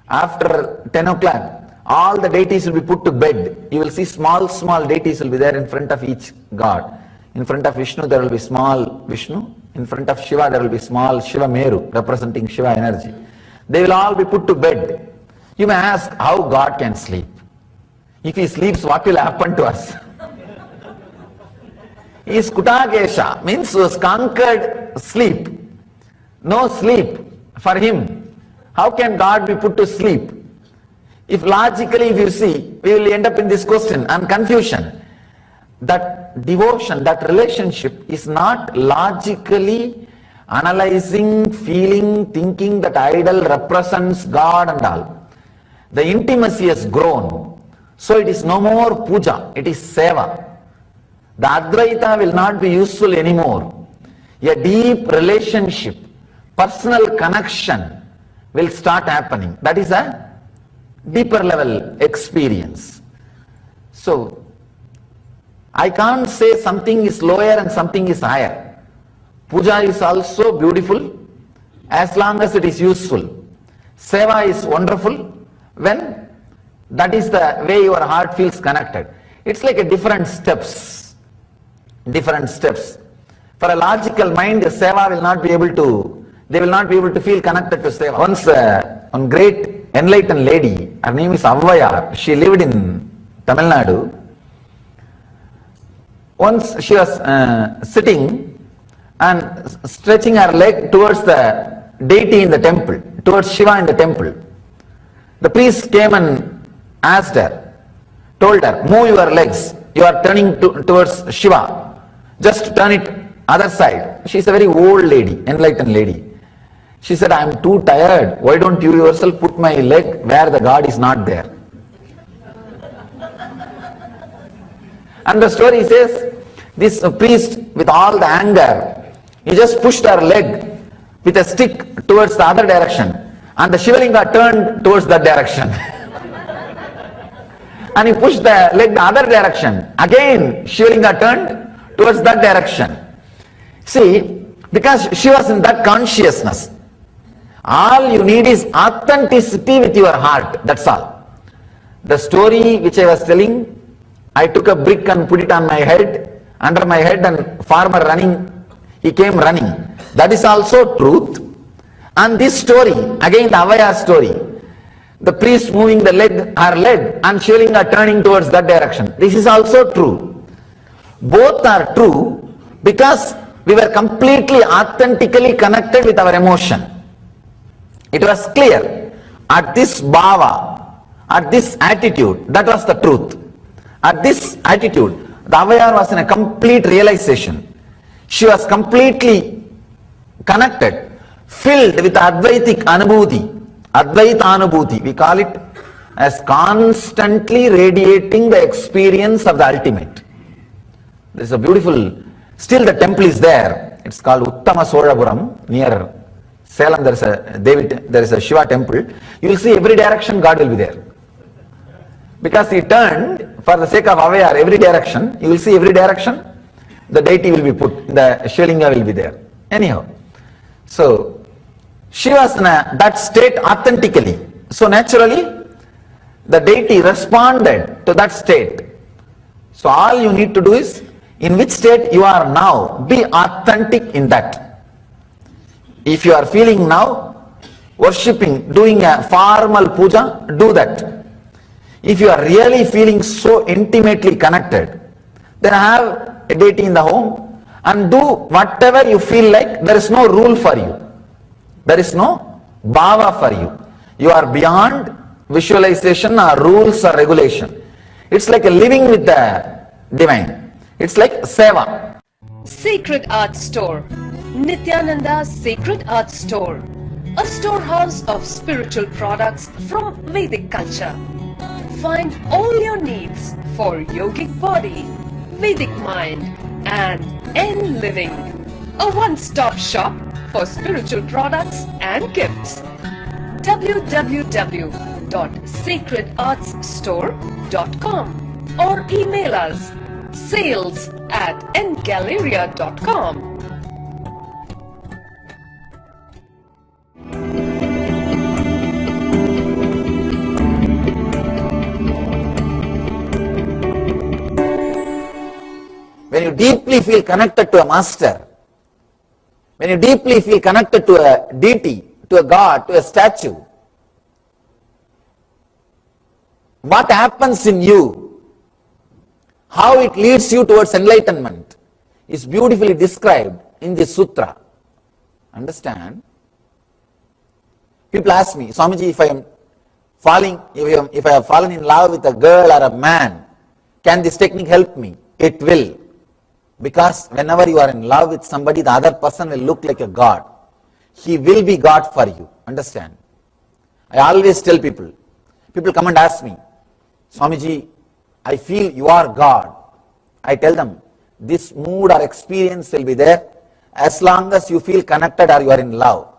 after 10 o'clock, all the deities will be put to bed. You will see small deities will be there in front of each god. In front of Vishnu there will be small Vishnu. In front of Shiva there will be small Shiva Meru representing Shiva energy. They will all be put to bed. You may ask how God can sleep. If he sleeps, what will happen to us? He is Kutagesha, means he was conquered sleep. No sleep for him. How can God be put to sleep? If logically, if you see, we will end up in this question and confusion. That devotion, that relationship is not logically analyzing, feeling, thinking that idol represents God and all. The intimacy has grown. So it is no more puja, it is seva. The Advaita will not be useful anymore. A deep relationship, personal connection will start happening. That is a deeper level experience. So, I can't say something is lower and something is higher. Puja is also beautiful as long as it is useful. Seva is wonderful when that is the way your heart feels connected. It's like a different steps. For a logical mind, seva will not be able to, they will not be able to feel connected to seva. Once one great enlightened lady, her name is Avvayar, she lived in Tamil Nadu. Once she was sitting and stretching her leg towards the deity in the temple, towards Shiva in the temple. The priest came and asked her, told her, move your legs, you are turning towards Shiva, just turn it other side. She is a very old lady, enlightened lady. She said, I am too tired, why don't you yourself put my leg where the God is not there? And the story says, this priest with all the anger, he just pushed her leg with a stick towards the other direction, and the Shivalinga turned towards that direction. And he pushed the leg the other direction, again Shivalinga turned towards that direction. See, because she was in that consciousness. All you need is authenticity with your heart, that's all. The story which I was telling, I took a brick and put it on my head, under my head, and farmer running, he came running. That is also truth. And this story, again the Avaya story, the priest moving the leg, her leg, and Shivalinga turning towards that direction. This is also true. Both are true because we were completely authentically connected with our emotion. It was clear. At this bhava, at this attitude, that was the truth. At this attitude, the Avayar was in a complete realization. She was completely connected, filled with Advaitic Anubhuti. Advaita Anubhuti, we call it as constantly radiating the experience of the ultimate. There is a beautiful, still the temple is there. It's called Uttama Solapuram near Salem. There is a Shiva temple. You will see every direction God will be there. Because he turned for the sake of Avayar every direction, you will see every direction the deity will be put, the Shivalinga will be there. Anyhow, so she was in that state authentically. So naturally, the deity responded to that state. So all you need to do is, in which state you are now, be authentic in that. If you are feeling now, worshipping, doing a formal puja, do that. If you are really feeling so intimately connected, then have a deity in the home and do whatever you feel like. There is no rule for you. There is no bhava for you. You are beyond visualization or rules or regulation. It's like a living with the divine. It's like seva. Sacred Art Store. Nithyananda's Sacred Art Store. A storehouse of spiritual products from Vedic culture. Find all your needs for yogic body, Vedic mind and N living. A one-stop shop for spiritual products and gifts. www.sacredartsstore.com or email us sales@ngalleria.com. When you deeply feel connected to a master, when you deeply feel connected to a deity, to a god, to a statue, what happens in you, how it leads you towards enlightenment, is beautifully described in this sutra. Understand? People ask me, Swamiji, if I have fallen in love with a girl or a man, can this technique help me? It will. Because whenever you are in love with somebody, the other person will look like a God. He will be God for you. Understand? I always tell people come and ask me, Swamiji, I feel you are God. I tell them, this mood or experience will be there as long as you feel connected or you are in love.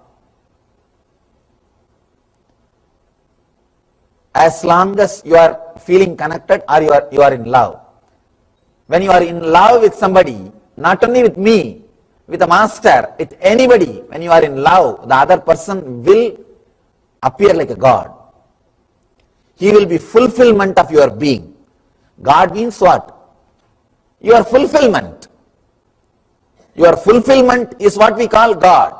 As long as you are feeling connected or you are in love. When you are in love with somebody, not only with me, with a master, with anybody, when you are in love, the other person will appear like a God. He will be fulfillment of your being. God means what? Your fulfillment. Your fulfillment is what we call God.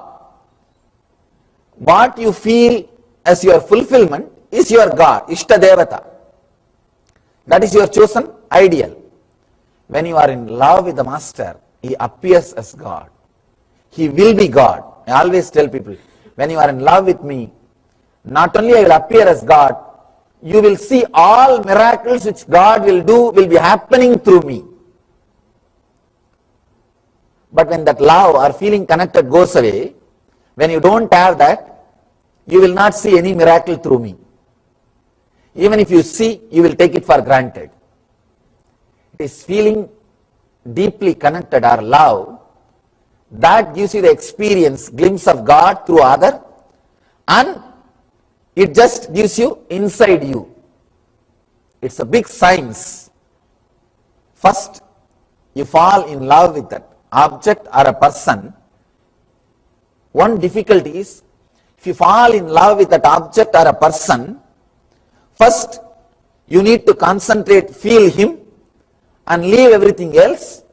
What you feel as your fulfillment is your God, Ishta Devata. That is your chosen ideal. When you are in love with the master, he appears as God. He will be God. I always tell people, when you are in love with me, not only I will appear as God, you will see all miracles which God will do will be happening through me. But when that love or feeling connected goes away, when you don't have that, you will not see any miracle through me. Even if you see, you will take it for granted. It is feeling deeply connected or love that gives you the experience, glimpse of God through other, and it just gives you inside you. It's a big science. First, you fall in love with that object or a person. One difficulty is, if you fall in love with that object or a person, first you need to concentrate, feel him and leave everything else.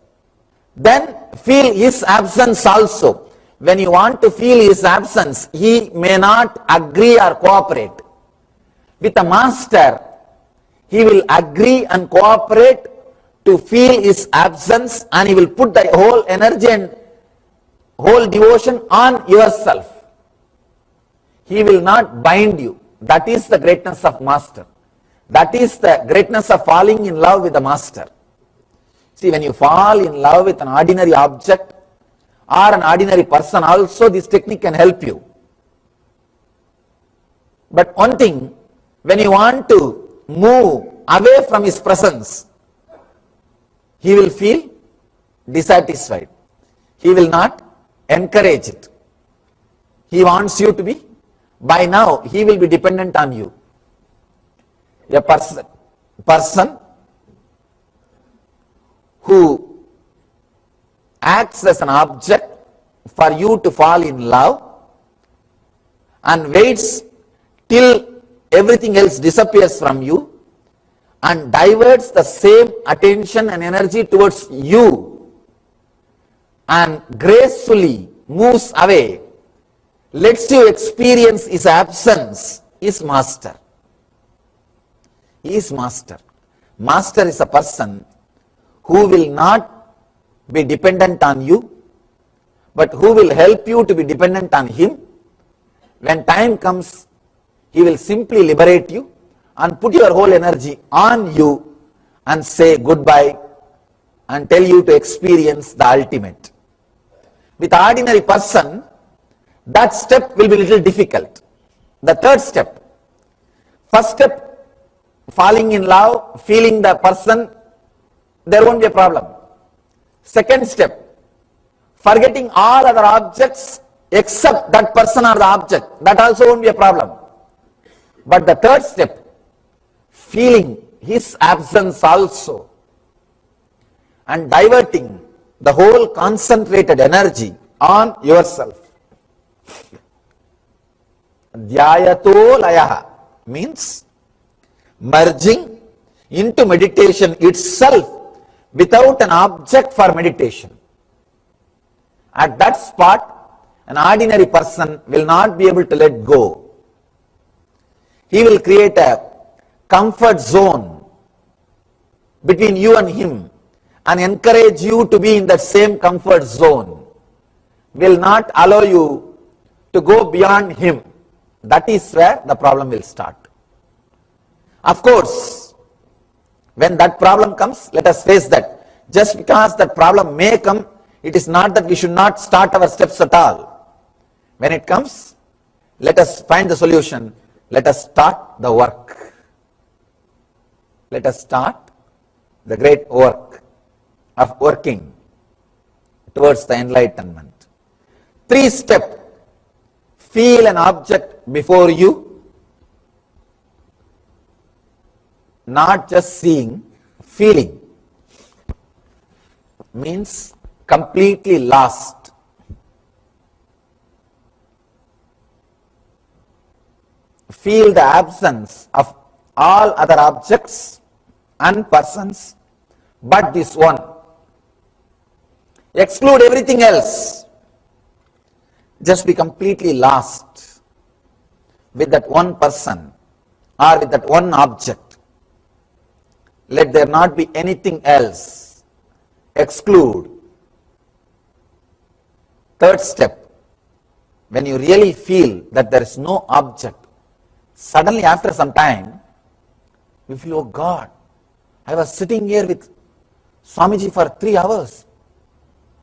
Then feel his absence also. When you want to feel his absence, he may not agree or cooperate. With a master, he will agree and cooperate to feel his absence, and he will put the whole energy and whole devotion on yourself. He will not bind you. That is the greatness of master. That is the greatness of falling in love with the master. See, when you fall in love with an ordinary object or an ordinary person also, this technique can help you. But one thing, when you want to move away from his presence, he will feel dissatisfied. He will not encourage it. He wants you to be, by now, he will be dependent on you. A person who acts as an object for you to fall in love and waits till everything else disappears from you and diverts the same attention and energy towards you and gracefully moves away, lets you experience his absence, is master. He is master. Master is a person who will not be dependent on you, but who will help you to be dependent on him. When time comes, he will simply liberate you and put your whole energy on you and say goodbye and tell you to experience the ultimate. With an ordinary person, that step will be a little difficult. The third step, first step, falling in love, feeling the person, there won't be a problem. Second step, forgetting all other objects except that person or the object, that also won't be a problem. But the third step, feeling his absence also and diverting the whole concentrated energy on yourself. Dhyayato layaha means merging into meditation itself without an object for meditation. At that spot, an ordinary person will not be able to let go. He will create a comfort zone between you and him and encourage you to be in that same comfort zone. Will not allow you to go beyond him. That is where the problem will start. Of course, when that problem comes, let us face that just because that problem may come, it is not that we should not start our steps at all. When it comes, let us find the solution. Let us start the work. Let us start the great work of working towards the enlightenment. 3 steps. Feel an object before you, not just seeing, feeling. Means completely lost. Feel the absence of all other objects and persons but this one. Exclude everything else. Just be completely lost with that one person or with that one object. Let there not be anything else. Exclude. 3rd step, when you really feel that there is no object, suddenly after some time, you feel, oh God, I was sitting here with Swamiji for 3 hours,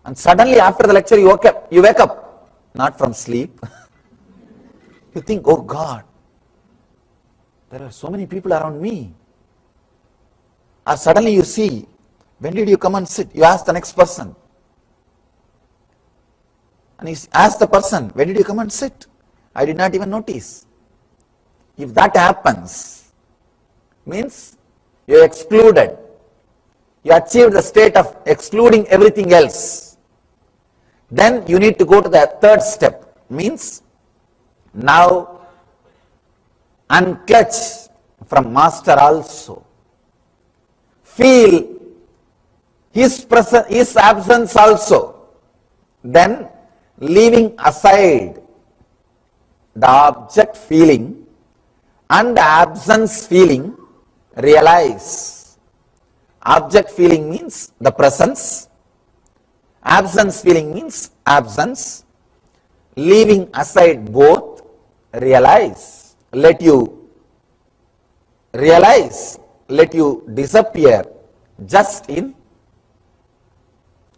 and suddenly after the lecture you wake up, not from sleep. You think, oh God, there are so many people around me. Or suddenly you see, when did you come and sit? You ask the next person. And you ask the person, when did you come and sit? I did not even notice. If that happens, means you excluded. You achieved the state of excluding everything else. Then you need to go to the 3rd step. Means now unclutch from master also. Feel his presence, his absence also. Then leaving aside the object feeling and the absence feeling, realize. Object feeling means the presence. Absence feeling means absence. Leaving aside both, realize. Let you realize, let you disappear just in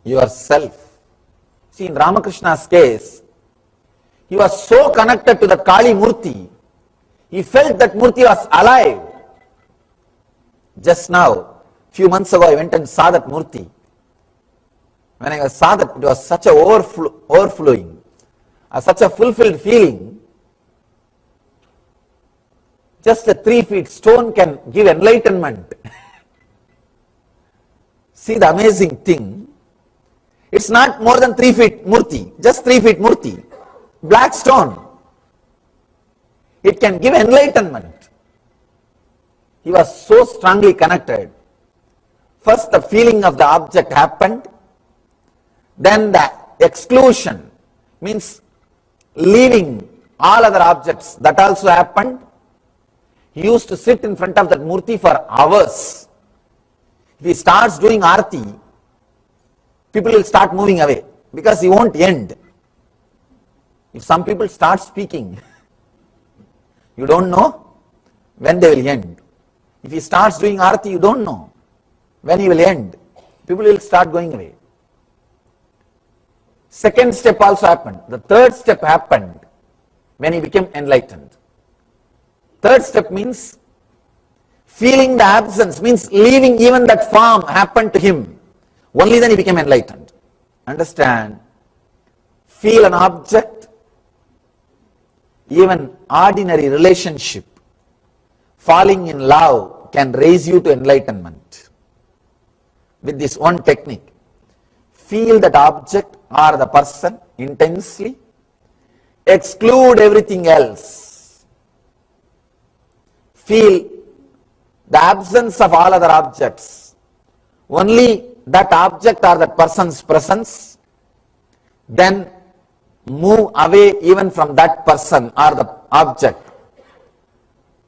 yourself. See, in Ramakrishna's case, he was so connected to that Kali Murti, he felt that Murti was alive. Just now, few months ago, I went and saw that Murti. When I saw that, it was such a overflowing, such a fulfilled feeling. Just a 3 feet stone can give enlightenment. See the amazing thing. It's not more than 3 feet Murti, just 3 feet Murti. Black stone. It can give enlightenment. He was so strongly connected. First the feeling of the object happened. Then the exclusion, means leaving all other objects, that also happened. He used to sit in front of that Murti for hours. If he starts doing Aarti, people will start moving away because he won't end. If some people start speaking, you don't know when they will end. If he starts doing Aarti, you don't know when he will end. People will start going away. 2nd step also happened. The 3rd step happened when he became enlightened. 3rd step means feeling the absence, means leaving even that form happened to him. Only then he became enlightened. Understand? Feel an object, even ordinary relationship, falling in love can raise you to enlightenment. With this one technique, feel that object or the person intensely, exclude everything else. Feel the absence of all other objects, only that object or that person's presence, then move away even from that person or the object.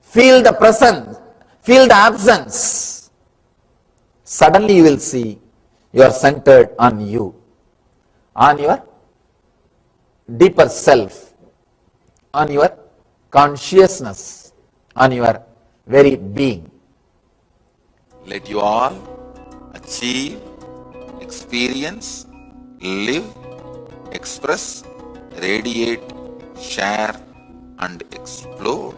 Feel the presence, feel the absence. Suddenly you will see you are centered on you, on your deeper self, on your consciousness, on your very being. Let you all achieve experience, live, express, radiate, share, and explode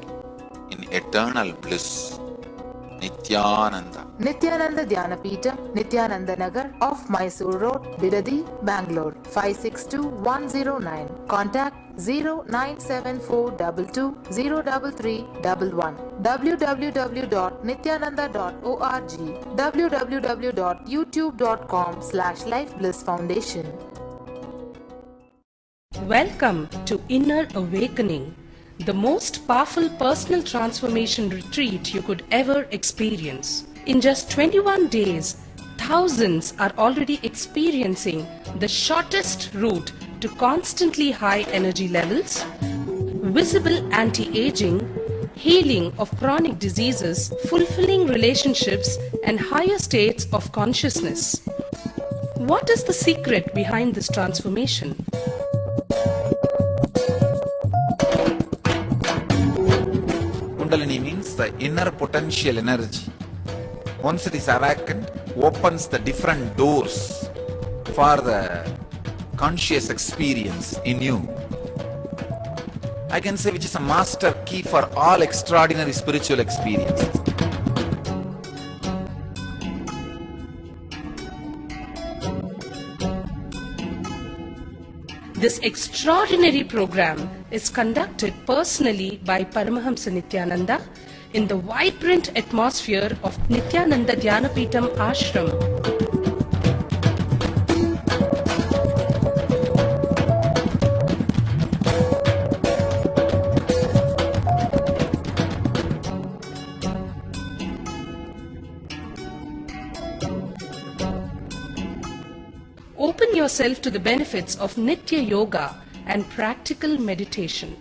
in eternal bliss. Nithyananda. Nithyananda Dhyanapitham, Nithyananda Nagar, off Mysore Road, Bidadi, Bangalore, 562109. Contact 09742203311. www.nithyananda.org. www.youtube.com/lifeblissfoundation. Welcome to Inner Awakening, the most powerful personal transformation retreat you could ever experience. In just 21 days, thousands are already experiencing the shortest route to constantly high energy levels, visible anti-aging, healing of chronic diseases, fulfilling relationships, and higher states of consciousness. What is the secret behind this transformation? Kundalini means the inner potential energy. Once it is awakened, opens the different doors for the conscious experience in you. I can say which is a master key for all extraordinary spiritual experiences. This extraordinary program is conducted personally by Paramahamsa Nithyananda in the vibrant atmosphere of Nithyananda Dhyanapitham Ashram. Open yourself to the benefits of Nitya Yoga and practical meditation.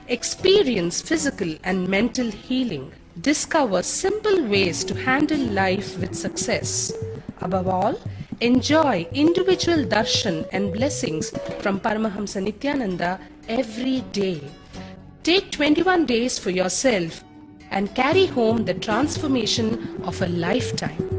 Experience physical and mental healing. Discover simple ways to handle life with success. Above all, enjoy individual darshan and blessings from Paramahamsa Nithyananda every day. Take 21 days for yourself and carry home the transformation of a lifetime.